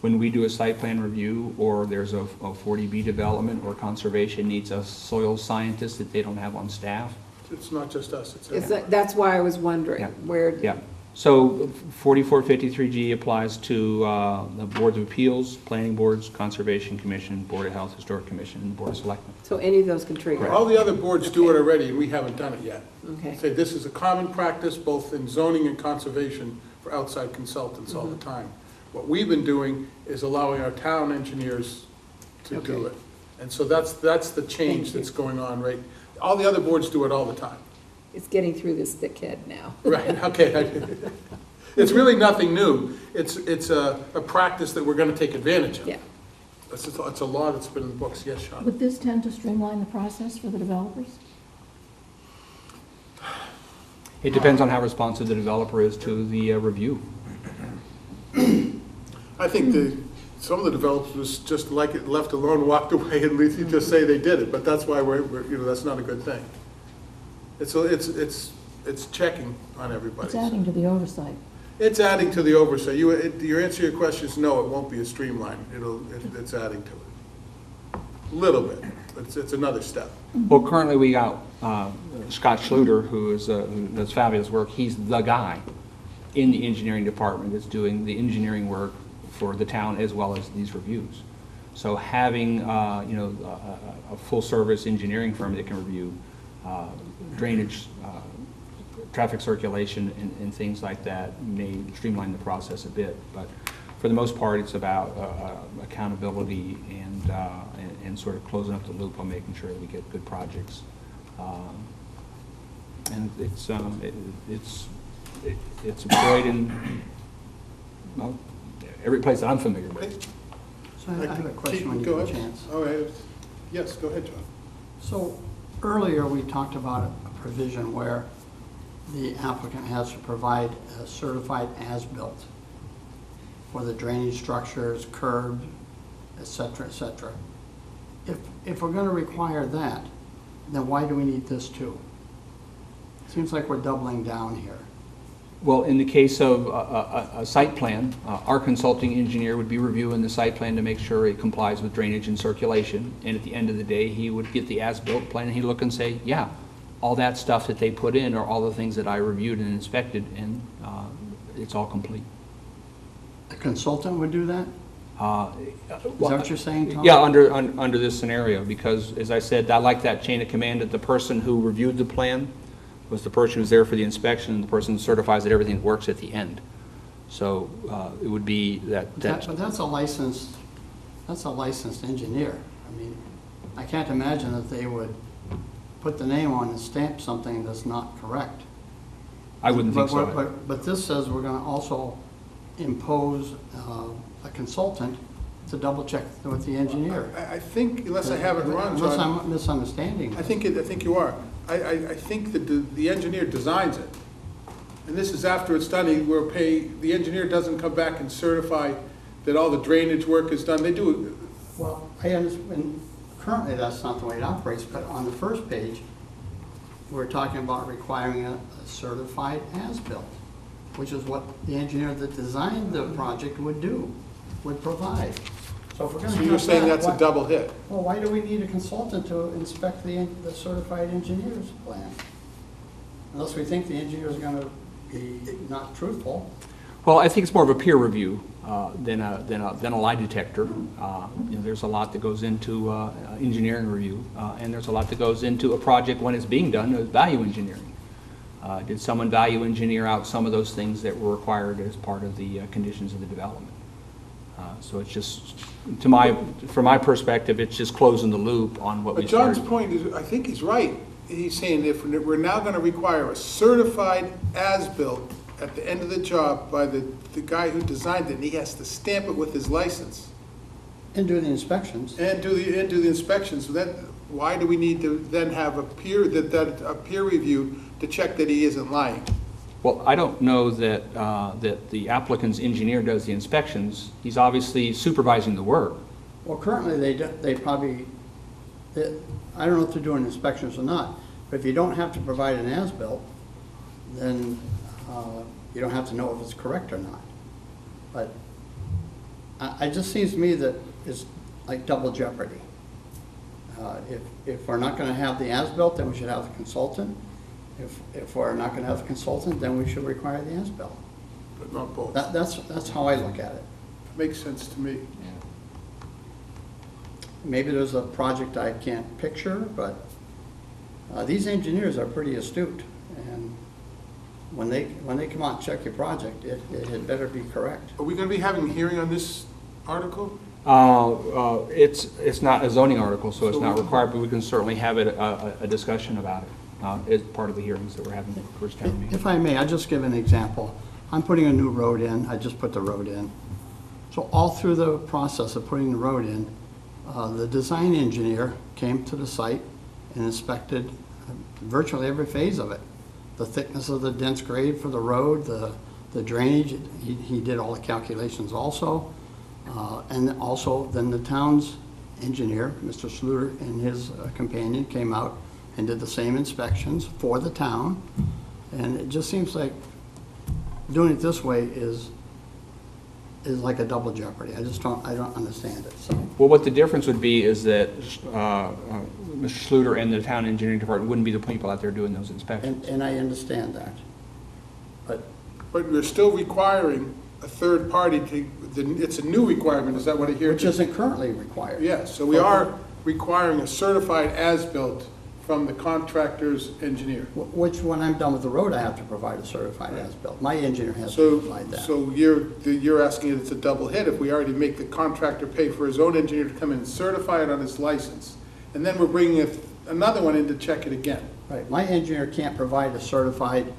When we do a site plan review, or there's a 40B development, or conservation needs a soil scientist that they don't have on staff. It's not just us, it's That's why I was wondering, Yeah. where. Yeah. So 4453G applies to the boards of appeals, planning boards, conservation commission, board of health, historic commission, and board of selectmen. So any of those can trigger? all the other boards do it already, and we haven't done it yet. Okay. Say this is a common practice, both in zoning and conservation, for outside consultants all the time. What we've been doing is allowing our town engineers to do Okay. it. And so that's the change Thank you. that's going on, right? All the other boards do it all the time. It's getting through this thickhead now. Right, okay. It's really nothing new. It's a practice that we're gonna take advantage of. Yeah. It's a law that's been in the books, yes, Sean? Would this tend to streamline the process for the developers? It depends on how responsive the developer is to the review. I think some of the developers just like it left alone, walked away, and you just say they did it, but that's why that's not a good thing. It's checking on everybody. It's adding to the oversight. It's adding to the oversight. Your answer to your question is no, it won't be a streamline. It's adding to it. A little bit. It's another step. Well, currently we got Scott Schluter, who does fabulous work. He's the guy in the engineering department that's doing the engineering work for the town as well as these reviews. So having, a full-service engineering firm that can review drainage, traffic circulation, and things like that may streamline the process a bit. But for the most part, it's about accountability and sort of closing up the loop on making sure that we get good projects. And it's employed in, well, every place that I'm familiar with. So I have a question when you Go get a ahead. chance. All right. Yes, go ahead, John. So earlier, we talked about a provision where the applicant has to provide a certified as-built for the drainage structures, curb, et cetera, et cetera. If we're gonna require that, then why do we need this too? Seems like we're doubling down here. Well, in the case of a site plan, our consulting engineer would be reviewing the site plan to make sure it complies with drainage and circulation. And at the end of the day, he would get the as-built plan and he'd look and say, yeah, all that stuff that they put in are all the things that I reviewed and inspected, and it's all complete. A consultant would do that? Is that what you're saying, Tom? Yeah, under this scenario, because as I said, I like that chain of command, that the person who reviewed the plan was the person who's there for the inspection, and the person who certifies that everything works at the end. So it would be that. But that's a licensed engineer. I mean, I can't imagine that they would put the name on and stamp something that's not correct. I wouldn't think so. But this says we're gonna also impose a consultant to double check with the engineer. I think, unless I have it wrong, Unless John, I'm misunderstanding. I think you are. I think that the engineer designs it. And this is after it's done, the engineer doesn't come back and certify that all the drainage work is done. They do it. Well, I understand, currently that's not the way it operates, but on the first page, we're talking about requiring a certified as-built, which is what the engineer that designed the project would provide. So if we're gonna So have you're saying that, that's a why- double hit? Well, why do we need a consultant to inspect the certified engineer's plan? Unless we think the engineer's gonna be not truthful. Well, I think it's more of a peer review than a lie detector. There's a lot that goes into engineering review, and there's a lot that goes into a project when it's being done, value engineering. Did someone value engineer out some of those things that were required as part of the conditions of the development? So it's just, from my perspective, it's just closing the loop on what we But John's started. point is, I think he's right. He's saying if we're now gonna require a certified as-built at the end of the job by the guy who designed it, and he has to stamp it with his license And do the inspections. and do the inspections, so that, why do we need to then have a peer review to check that he isn't lying? Well, I don't know that, that the applicant's engineer does the inspections. He's obviously supervising the work. Well, currently, they probably, I don't know if they're doing inspections or not, but if you don't have to provide an as-built, then you don't have to know if it's correct or not. But it just seems to me that it's like double jeopardy. If we're not gonna have the as-built, then we should have the consultant. If we're not gonna have the consultant, then we should require the as-built. But not both. That's how I look at it. Makes sense to me. Maybe there's a project I can't picture, but these engineers are pretty astute. And when they come out and check your project, it had better be correct. Are we gonna be having a hearing on this article? It's not a zoning article, so it's not required, but we can certainly have a discussion about it. as part of the hearings that we're having at the first town meeting. If I may, I'll just give an example. I'm putting a new road in, I just put the road in. So all through the process of putting the road in, the design engineer came to the site and inspected virtually every phase of it. The thickness of the dense grade for the road, the drainage, he did all the calculations also. And also, then the town's engineer, Mr. Sluter, and his companion came out and did the same inspections for the town. And it just seems like doing it this way is like a double jeopardy. I don't understand it, so. Well, what the difference would be is that Mr. Sluter and the town engineering department wouldn't be the people out there doing those inspections. And I understand that. But But we're still requiring a third party to, it's a new requirement, is that what I hear? which isn't currently required. Yes, so we are requiring a certified as-built from the contractor's engineer. Which, when I'm done with the road, I have to provide a certified as-built. My engineer has to provide that. So you're asking if it's a double hit, if we already make the contractor pay for his own engineer to come in and certify it on his license, and then we're bringing another one in to check it again. Right, my engineer can't provide a certified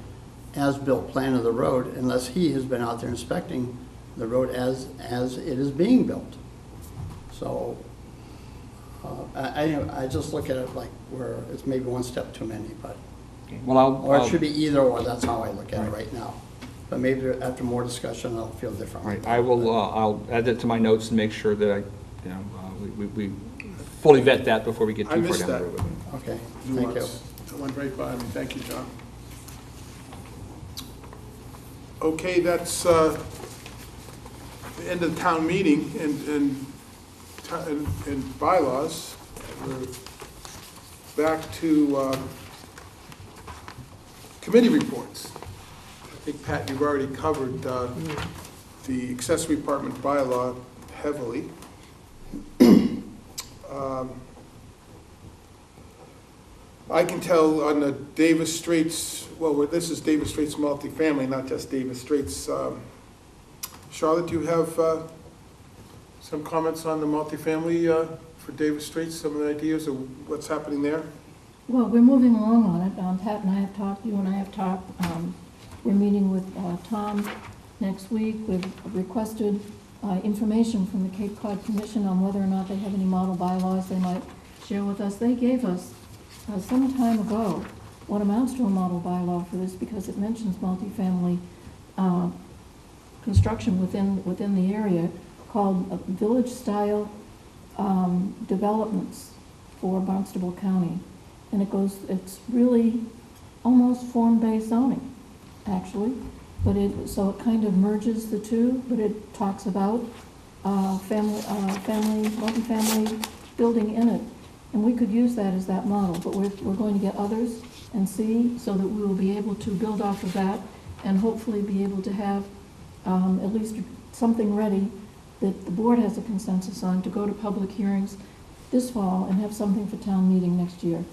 as-built plan of the road unless he has been out there inspecting the road as it is being built. So, I just look at it like where it's maybe one step too many, but, Well, or it should be either or, that's how I look at it right now. But maybe after more discussion, I'll feel differently. Right, I will, I'll add that to my notes and make sure that we fully vet that before we get I too far missed down the that. road. Okay, thank you. Nuance. That went right by me, thank you, John. Okay, that's the end of the town meeting and bylaws. We're back to committee reports. I think, Pat, you've already covered the accessory apartment bylaw heavily. I can tell on the Davis Straits, well, this is Davis Straits multifamily, not just Davis Straits. Charlotte, do you have some comments on the multifamily for Davis Straits, some of the ideas of what's happening there? Well, we're moving along on it. Pat and I have talked, you and I have talked. We're meeting with Tom next week. We've requested information from the Cape Cod Commission on whether or not they have any model bylaws they might share with us. They gave us some time ago what amounts to a model bylaw for this because it mentions multifamily construction within the area called village-style developments for Barnstable County. And it's really almost form-based zoning, actually. But so it kind of merges the two, but it talks about multifamily building in it. And we could use that as that model, but we're going to get others and see so that we will be able to build off of that and hopefully be able to have at least something ready that the board has a consensus on to go to public hearings this fall and have something for town meeting next year.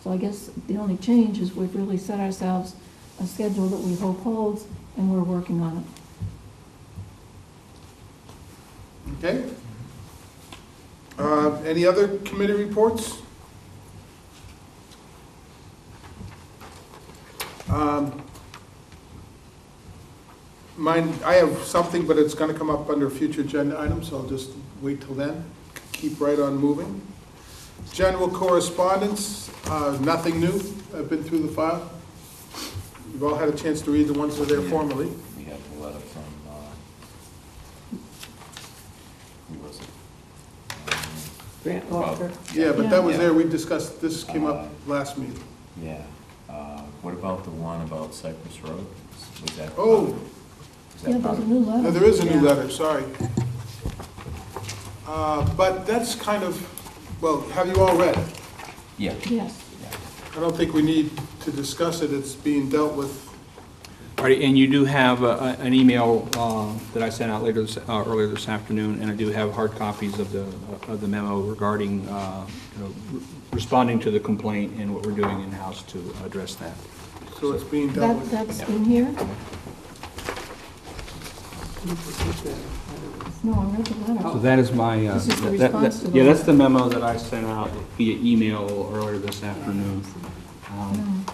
So I guess the only change is we've really set ourselves a schedule that we hope holds, and we're working on it. Okay. Any other committee reports? I have something, but it's going to come up under future agenda items, so I'll just wait till then. Keep right on moving. General correspondence, nothing new. I've been through the file. You've all had a chance to read the ones that are there formally. We have a letter from, who was it? Grant Walker. Yeah, but that was Yeah. there, we discussed, this came up last meeting. Yeah, what about the one about Cypress Road? Was that? Oh. was that Yeah, part there's a of- new No, letter. there is a new Yeah. letter, sorry. But that's kind of, well, have you all read it? Yeah, Yes. yeah. I don't think we need to discuss it, it's being dealt with. All right, and you do have an email that I sent out earlier this afternoon, and I do have hard copies of the memo regarding responding to the complaint and what we're doing in-house to address that. So it's being dealt with. That's in here? No, I read the So letter. that is my, This is the response to the yeah, that's letter. the memo that I sent out via email earlier this afternoon. No.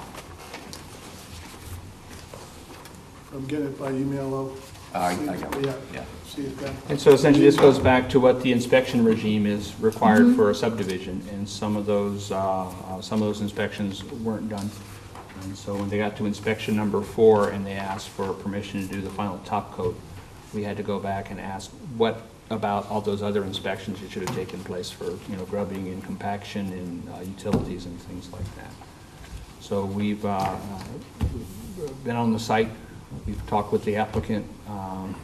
I'm getting it by email, I got it, Yeah. yeah. see it then. And so essentially, this goes back to what the inspection regime is required for a subdivision, and some of those inspections weren't done. And so when they got to inspection number 4 and they asked for permission to do the final top coat, we had to go back and ask, what about all those other inspections that should have taken place for, grubbing and compaction and utilities and things like that. So we've been on the site, we've talked with the applicant,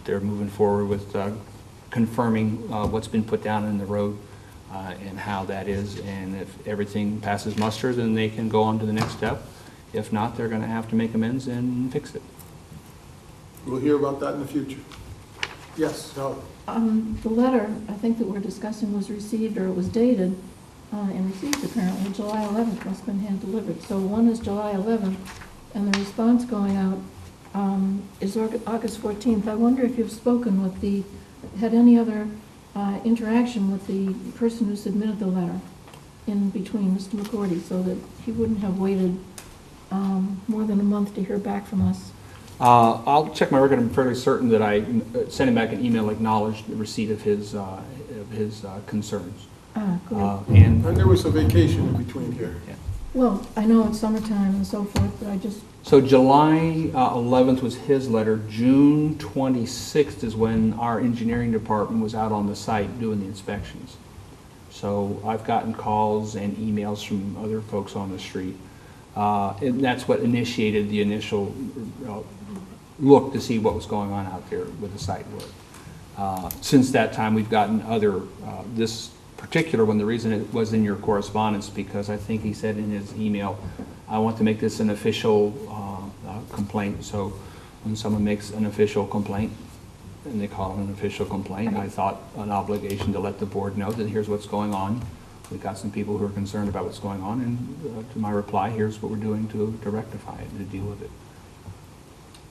they're moving forward with confirming what's been put down in the road and how that is, and if everything passes muster, then they can go on to the next step. If not, they're gonna have to make amends and fix it. We'll hear about that in the future. Yes, Helen? The letter, I think that we're discussing was received, or it was dated, and received apparently July 11th, must have been hand-delivered. So one is July 11th, and the response going out is August 14th. I wonder if you've spoken with had any other interaction with the person who submitted the letter in between, Mr. McCordy, so that he wouldn't have waited more than a month to hear back from us. I'll check my record. I'm fairly certain that I sent him back an email acknowledged the receipt of his concerns. Good. And And there was a vacation in between here. Well, I know it's summertime and so forth, but I just, so July 11th was his letter. June 26th is when our engineering department was out on the site doing the inspections. So I've gotten calls and emails from other folks on the street. And that's what initiated the initial look to see what was going on out there with the site work. Since that time, we've gotten other, this particular one, the reason it was in your correspondence, because I think he said in his email, I want to make this an official complaint. So when someone makes an official complaint, and they call it an official complaint, I thought an obligation to let the board know that here's what's going on. We've got some people who are concerned about what's going on, and to my reply, here's what we're doing to rectify it and to deal with it.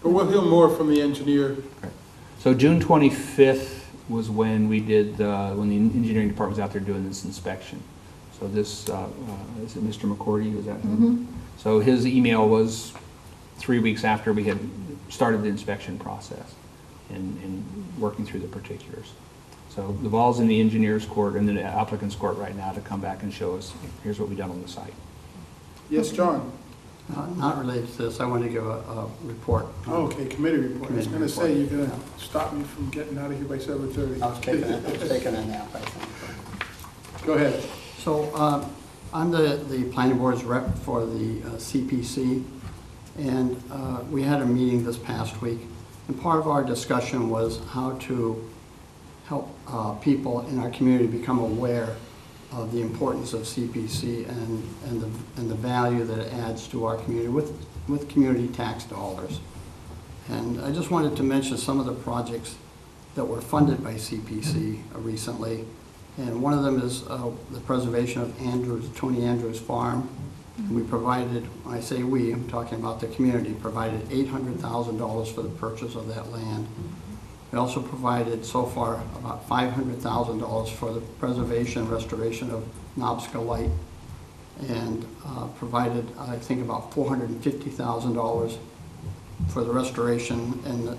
But we'll hear more from the engineer. So June 25th was when we did, when the engineering department was out there doing this inspection. So this, is it Mr. McCordy, was that him? So his email was 3 weeks after we had started the inspection process and working through the particulars. So the ball's in the engineer's court and the applicant's court right now to come back and show us, here's what we've done on the site. Yes, John? Not related to this, I want to give a report. Okay, committee report. I was Committee gonna say, you're report, gonna stop me from getting out of here by 7:30. I was taking a nap, I think. Go ahead. So I'm the planning board's rep for the CPC, and we had a meeting this past week, and part of our discussion was how to help people in our community become aware of the importance of CPC and the value that it adds to our community with community tax dollars. And I just wanted to mention some of the projects that were funded by CPC recently. And one of them is the preservation of Tony Andrews Farm. We provided, when I say we, I'm talking about the community, provided $800,000 for the purchase of that land. We also provided so far about $500,000 for the preservation and restoration of Knobska Light, and provided, I think, about $450,000 for the restoration and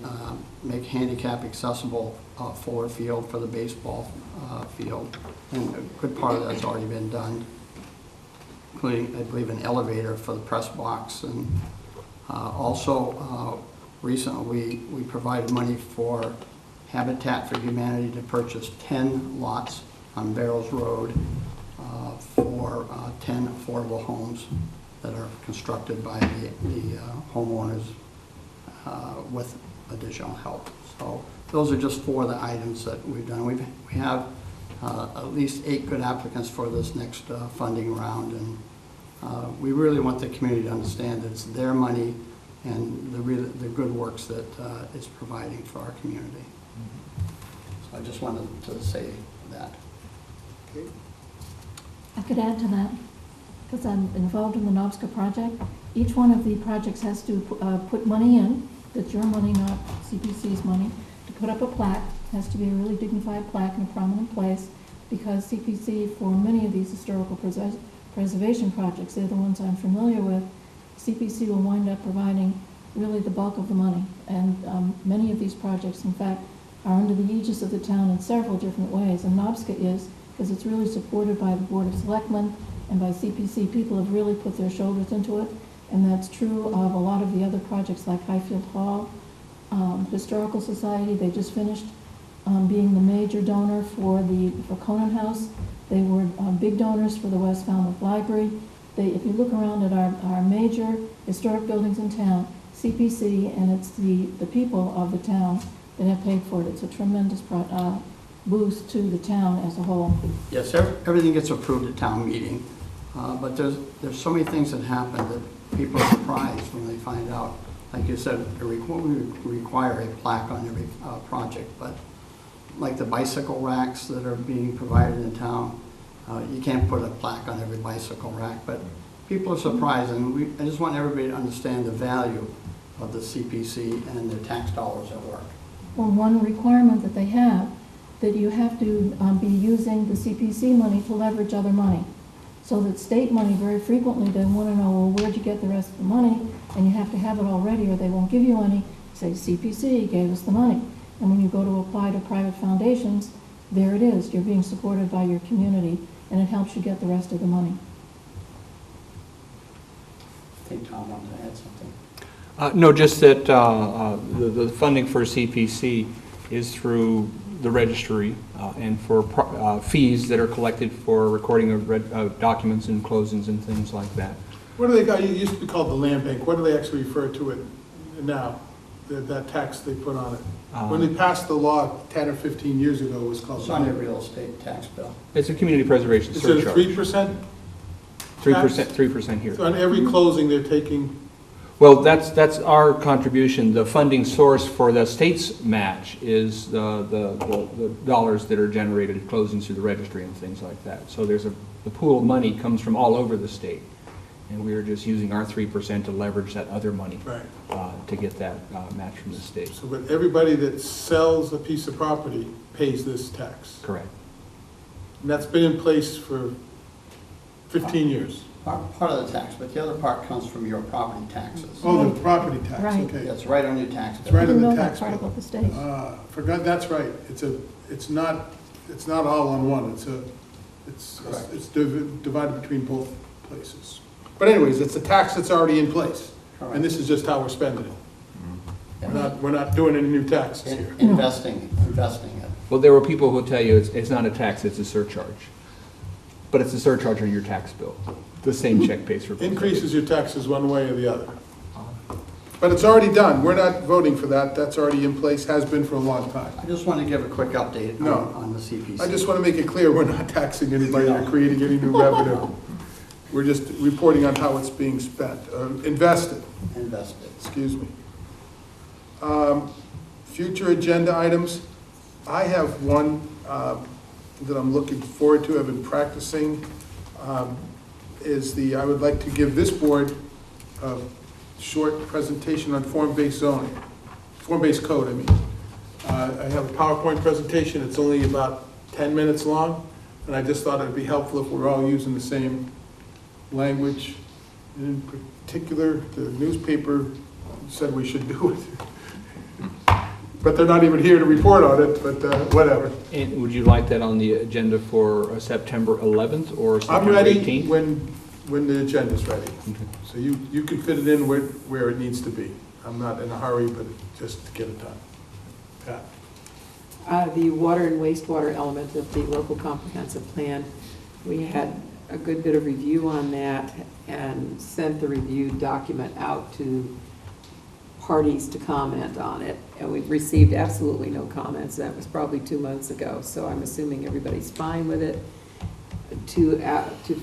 make handicap accessible Fuller Field for the baseball field. And a good part of that's already been done, including, I believe, an elevator for the press box. And also, recently, we provided money for Habitat for Humanity to purchase 10 lots on Barrows Road for 10 affordable homes that are constructed by the homeowners with additional help. So those are just 4 of the items that we've done. We have at least 8 good applicants for this next funding round, and we really want the community to understand that it's their money and the good works that it's providing for our community. So I just wanted to say that. Okay. I could add to that, because I'm involved in the Knobska project. Each one of the projects has to put money in, that's your money, not CPC's money, to put up a plaque. It has to be a really dignified plaque in a prominent place, because CPC, for many of these historical preservation projects, they're the ones I'm familiar with, CPC will wind up providing really the bulk of the money. And many of these projects, in fact, are under the aegis of the town in several different ways. And NOPSCA is, because it's really supported by the Board of Selectmen and by CPC. People have really put their shoulders into it. And that's true of a lot of the other projects like Highfield Hall, Historical Society. They just finished being the major donor for Conan House. They were big donors for the West Falmouth Library. If you look around at our major historic buildings in town, CPC, and it's the people of the town that have paid for it. It's a tremendous boost to the town as a whole. Yes, everything gets approved at town meeting, but there's so many things that happen that people are surprised when they find out. Like you said, we require a plaque on every project, but like the bicycle racks that are being provided in town, you can't put a plaque on every bicycle rack, but people are surprised, and I just want everybody to understand the value of the CPC and their tax dollars at work. Well, one requirement that they have, that you have to be using the CPC money to leverage other money. So that state money, very frequently, they want to know, well, where'd you get the rest of the money? And you have to have it already or they won't give you any. Say, CPC gave us the money. And when you go to apply to private foundations, there it is. You're being supported by your community, and it helps you get the rest of the money. I think Tom wanted to add something. No, just that the funding for CPC is through the registry and for fees that are collected for recording of documents and closings and things like that. What do they got, it used to be called the land bank, what do they actually refer to it now, that tax they put on it? When they passed the law 10 or 15 years ago, it was called. It's on your real estate tax bill. It's a community preservation Is it a surcharge. 3%? 3% here. So on every closing, they're taking, Well, that's our contribution. The funding source for the state's match is the dollars that are generated at closings through the registry and things like that. So the pool of money comes from all over the state. And we are just using our 3% to leverage that other money right. to get that match from the state. So, but everybody that sells a piece of property pays this tax. Correct. And that's been in place for 15 years. Part of the tax, but the other part comes from your property taxes. Oh, the property tax, Right. okay. That's right on your tax It's bill. right I on didn't the know that tax part bill. about the state. Forgot, that's right. It's not all on one. Correct. It's divided between both places. But anyways, it's a tax that's already in place. Correct. And this is just how we're spending it. And We're not doing any new taxes here. investing it. Well, there were people who tell you it's not a tax, it's a surcharge. But it's a surcharge on your tax bill. The same check pays for both. Increases your taxes one way or the other. But it's already done. We're not voting for that. That's already in place, has been for a long time. I just want to give a quick update No. on the CPC. I just want to make it clear, we're not taxing anybody or creating any new revenue. We're just reporting on how it's being spent, invested, Invested. excuse me. Future agenda items, I have one that I'm looking forward to, I've been practicing, I would like to give this board a short presentation on form-based zoning, form-based code, I mean. I have a PowerPoint presentation, it's only about 10 minutes long, and I just thought it'd be helpful if we're all using the same language. In particular, the newspaper said we should do it. But they're not even here to report on it, but whatever. And would you like that on the agenda for September 11th or I'm September ready 18th? when the agenda's ready. Okay. So you can fit it in where it needs to be. I'm not in a hurry, but just to get it done. Pat? The water and wastewater element of the local comprehensive plan, we had a good bit of review on that and sent the review document out to parties to comment on it. And we've received absolutely no comments. That was probably 2 months ago, so I'm assuming everybody's fine with it. To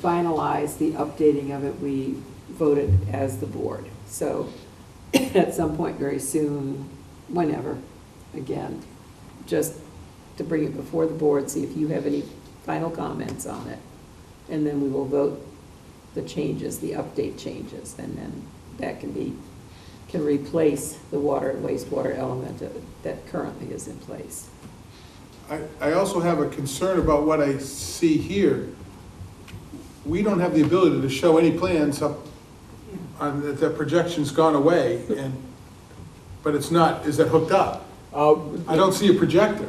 finalize the updating of it, we voted as the board. So at some point very soon, whenever, again, just to bring it before the board, see if you have any final comments on it. And then we will vote the changes, the update changes, and then that can replace the water and wastewater element of it that currently is in place. I also have a concern about what I see here. We don't have the ability to show any plans up that the projection's gone away, but it's not, is it hooked up? I don't see a projector.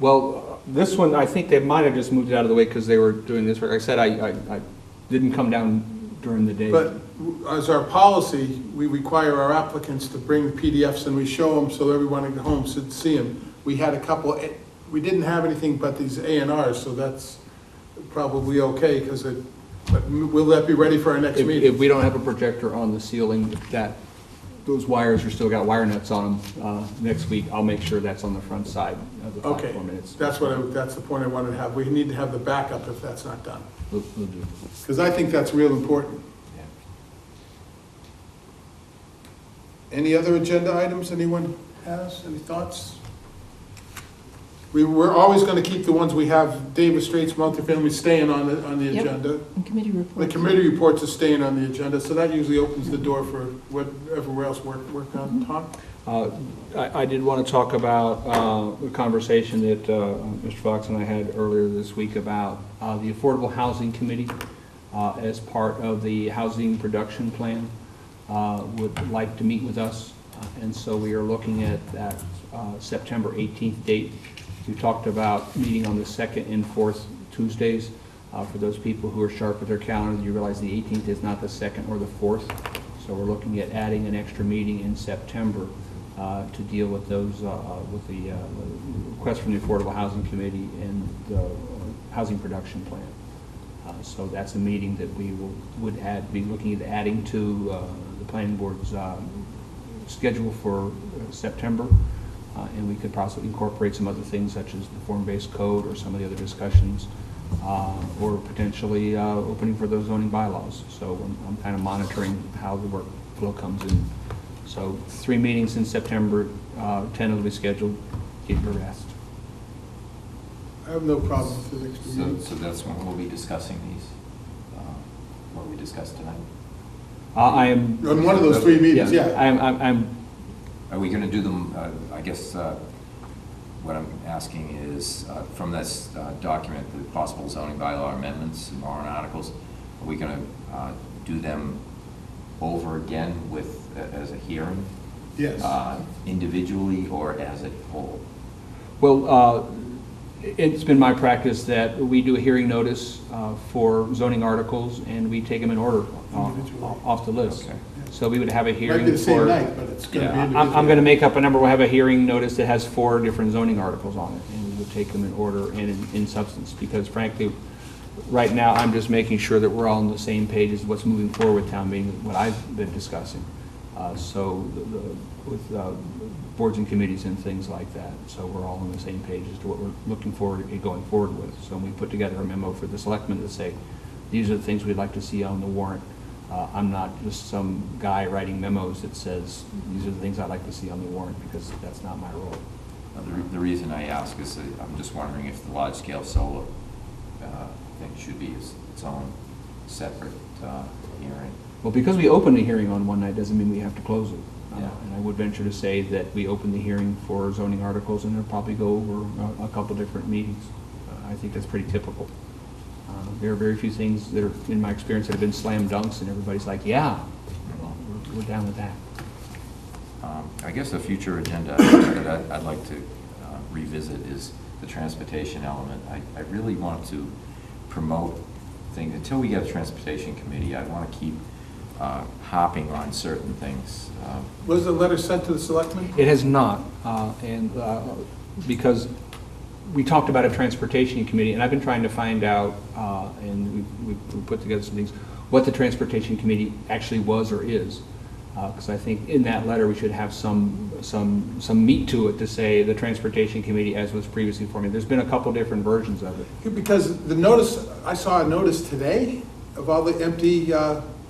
Well, this one, I think they might have just moved it out of the way because they were doing this work. Like I said, I didn't come down during the day. But as our policy, we require our applicants to bring PDFs and we show them so everyone at home should see them. We had a couple, we didn't have anything but these A&Rs, so that's probably okay, but will that be ready for our next If meeting? we don't have a projector on the ceiling, those wires are still got wire nuts on them, next week, I'll make sure that's on the front side of the Okay, platform. And it's- that's the point I wanted to have. We need to have the backup if that's not done, We'll do. because I think that's real important. Any other agenda items anyone has? Any thoughts? We're always going to keep the ones we have, Davis Straits multifamily staying on the Yep. agenda. And committee The reports. committee reports are staying on the agenda, so that usually opens the door for whatever else work on. Tom? I did want to talk about the conversation that Mr. Fox and I had earlier this week about the Affordable Housing Committee as part of the housing production plan would like to meet with us. And so we are looking at that September 18th date. We talked about meeting on the second and fourth Tuesdays. For those people who are sharp with their calendars, you realize the 18th is not the second or the fourth. So we're looking at adding an extra meeting in September to deal with those, with the request from the Affordable Housing Committee and the Housing Production Plan. So that's a meeting that we would be looking at adding to the planning board's schedule for September. And we could possibly incorporate some other things such as the form-based code or some of the other discussions, or potentially opening for those zoning bylaws. So I'm kind of monitoring how the workflow comes in. So 3 meetings in September, tentatively scheduled. Get your rest. I have no problem with the next meeting. So that's when we'll be discussing these, what we discussed tonight. I am. On one of those 3 meetings, yeah. I'm Are we gonna do them, I guess, what I'm asking is, from this document, the possible zoning bylaw amendments and warrant articles, are we gonna do them over again as a hearing? Yes. Individually or as a whole? Well, it's been my practice that we do a hearing notice for zoning articles, and we take them in order off the list. Okay. So we would have a Might hearing be the same for. night, but it's going to be Yeah, individual. I'm going to make up a number. We'll have a hearing notice that has 4 different zoning articles on it, and we would take them in order and in substance, because frankly, right now, I'm just making sure that we're all on the same page as what's moving forward with town meeting, what I've been discussing. So with boards and committees and things like that, so we're all on the same page as to what we're looking forward to going forward with. So we put together a memo for the selectmen to say, these are the things we'd like to see on the warrant. I'm not just some guy writing memos that says, these are the things I'd like to see on the warrant, because that's not my role. The reason I ask is that I'm just wondering if the large-scale solar thing should be its own separate hearing. Well, because we open a hearing on one night doesn't mean we have to close it. Yeah. And I would venture to say that we open the hearing for zoning articles, and it'll probably go over a couple different meetings. I think that's pretty typical. There are very few things that are, in my experience, that have been slam dunks, and everybody's like, yeah, well, we're down with that. I guess a future agenda that I'd like to revisit is the transportation element. I really want to promote things, until we get a transportation committee, I want to keep hopping on certain things. Was the letter sent to the selectmen? It has not, because we talked about a transportation committee, and I've been trying to find out, and we put together some things, what the transportation committee actually was or is. Because I think in that letter, we should have some meat to it to say the transportation committee as was previously formed. There's been a couple different versions of it. Because the notice, I saw a notice today of all the empty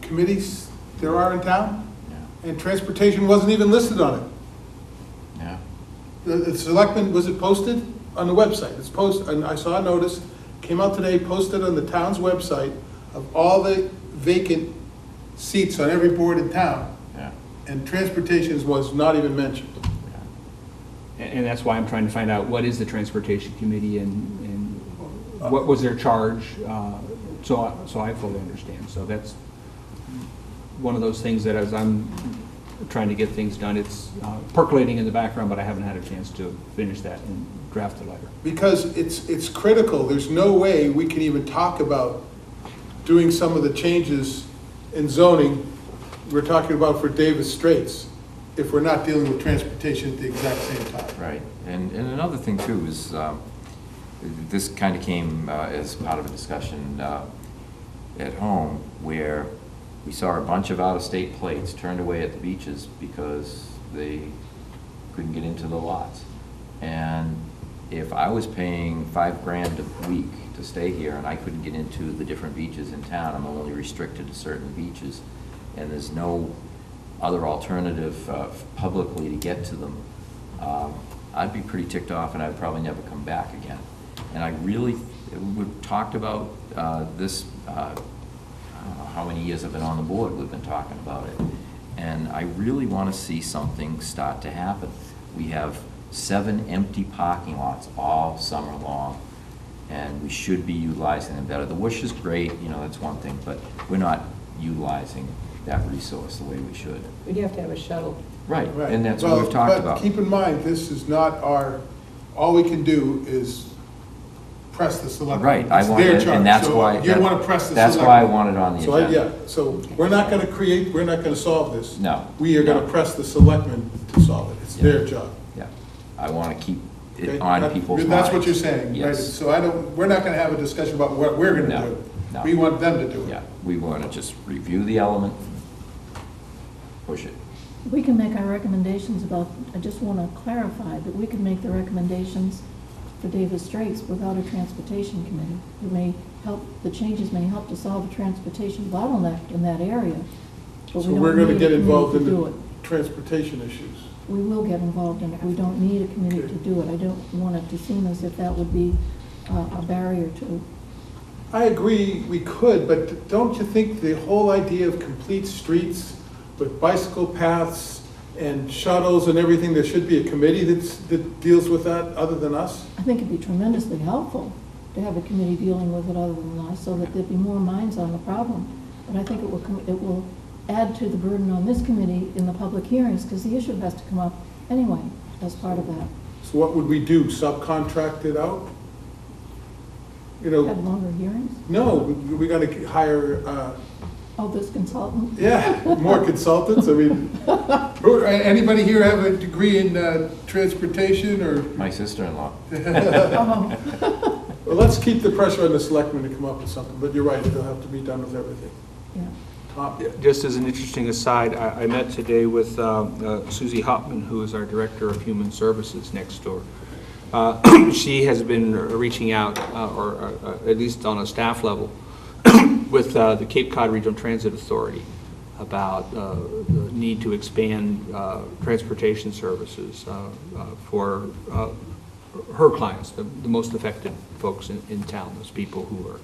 committees there are in town, Yeah. and transportation wasn't even listed on it. Yeah. The selectmen, was it posted on the website? It's posted, and I saw a notice, came out today, posted on the town's website of all the vacant seats on every board in town, Yeah. and transportation was not even mentioned. And that's why I'm trying to find out what is the transportation committee and what was their charge, so I fully understand. So that's, one of those things that as I'm trying to get things done, it's percolating in the background, but I haven't had a chance to finish that and draft the letter. Because it's critical. There's no way we can even talk about doing some of the changes in zoning we're talking about for Davis Straits if we're not dealing with transportation at the exact same time. Right, and another thing too is, this kind of came as part of a discussion at home where we saw a bunch of out-of-state plates turned away at the beaches because they couldn't get into the lots. And if I was paying $5,000 a week to stay here and I couldn't get into the different beaches in town, I'm only restricted to certain beaches, and there's no other alternative publicly to get to them, I'd be pretty ticked off and I'd probably never come back again. And I really, we've talked about this, I don't know how many years I've been on the board, we've been talking about it. And I really want to see something start to happen. We have 7 empty parking lots all summer long, and we should be utilizing them better. The WUSH is great, you know, that's one thing, but we're not utilizing that resource the way we should. We'd have to have a shuttle. Right, Right. and that's what we've talked But about. keep in mind, this is not all we can do is press the selectmen. Right, I It's want their it, charge. and that's So why. you want to press the That's selectmen. why I want it on the So, agenda. yeah, so we're not going to solve this. No. We are going to No. press the selectmen to solve it. It's Yeah. their job. Yeah, I want to keep Okay? it on That- people's minds. That's what you're saying, right? Yes. So we're not going to have a discussion about what we're going to No, do. no. We want them to do it. Yeah, we want to just review the element, push it. We can make our recommendations about, I just want to clarify that we can make the recommendations for Davis Straits without a transportation committee. It may help, the changes may help to solve a transportation bottleneck in that area, but So we we're don't going to need a get committee involved to in do the it. transportation issues. We will get involved in it. We don't need a committee to do it. I don't want it to seem as if that would be a barrier to. I agree, we could, but don't you think the whole idea of complete streets with bicycle paths and shuttles and everything, there should be a committee that deals with that other than us? I think it'd be tremendously helpful to have a committee dealing with it other than us, so that there'd be more minds on the problem. But I think it will add to the burden on this committee in the public hearings, because the issue has to come up anyway as part of that. So what would we do, subcontract it out? You know, Have longer hearings? no, we're gonna hire, Oh, this consultant? yeah, more consultants, I mean, anybody here have a degree in transportation or? My sister-in-law. Oh, Well, let's keep the pressure on the selectmen to come up with something, but you're right, it'll have to be done with everything. yeah. Tom? Just as an interesting aside, I met today with Susie Hopman, who is our Director of Human Services next door. She has been reaching out, or at least on a staff level, with the Cape Cod Regional Transit Authority about the need to expand transportation services for her clients, the most affected folks in town, those people who are,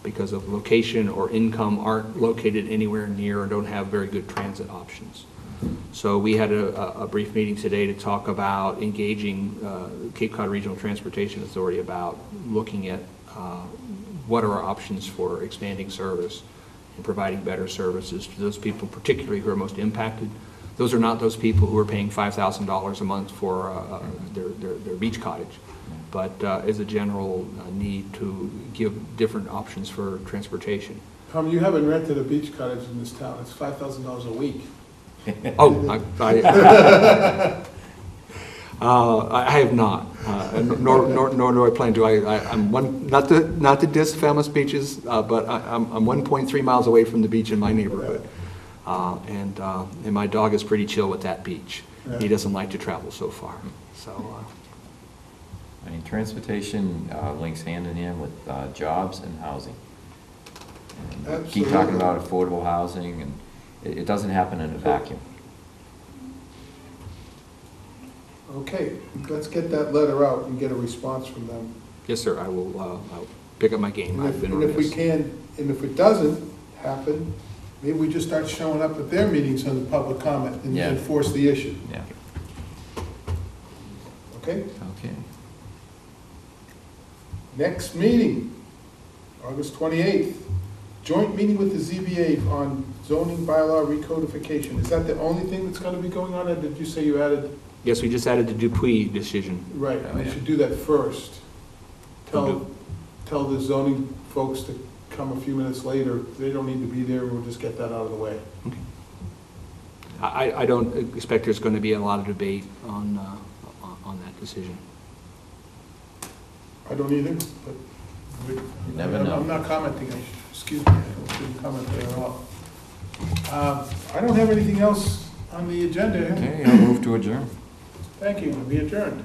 because of location or income, aren't located anywhere near or don't have very good transit options. So we had a brief meeting today to talk about engaging Cape Cod Regional Transportation Authority about looking at what are our options for expanding service and providing better services to those people, particularly who are most impacted. Those are not those people who are paying $5,000 a month for their beach cottage, but is a general need to give different options for transportation. Tom, you haven't rented a beach cottage in this town, it's $5,000 a week. Oh, I have not, nor do I plan to. I'm one, not to diss famous beaches, but I'm 1.3 miles away from the beach in my neighborhood. And my dog is pretty chill with that beach. He doesn't like to travel so far, so. I mean, transportation links hand in hand with jobs and housing. And we keep talking about affordable housing, and it doesn't happen in a vacuum. Okay, let's get that letter out and get a response from them. Yes, sir, I'll pick up my game. And I've been if we remiss. can, and if it doesn't happen, maybe we just start showing up at their meetings on the public comment and Yeah. enforce the issue, Yeah, okay? okay. Next meeting, August 28th, joint meeting with the ZBA on zoning bylaw recodification. Is that the only thing that's gonna be going on, or did you say you added? Yes, we just added the Dupuy decision. Right, Oh, we yeah. should do that first. We'll Tell the zoning folks to come a few minutes later. They don't need to be there, we'll just get that out of the way. I don't expect there's going to be a lot of debate on that decision. I don't either, but. You never know. I'm not commenting, excuse me, I shouldn't comment there at all. I don't have anything else on the agenda. Okay, I'll move to adjourn. Thank you, we adjourned.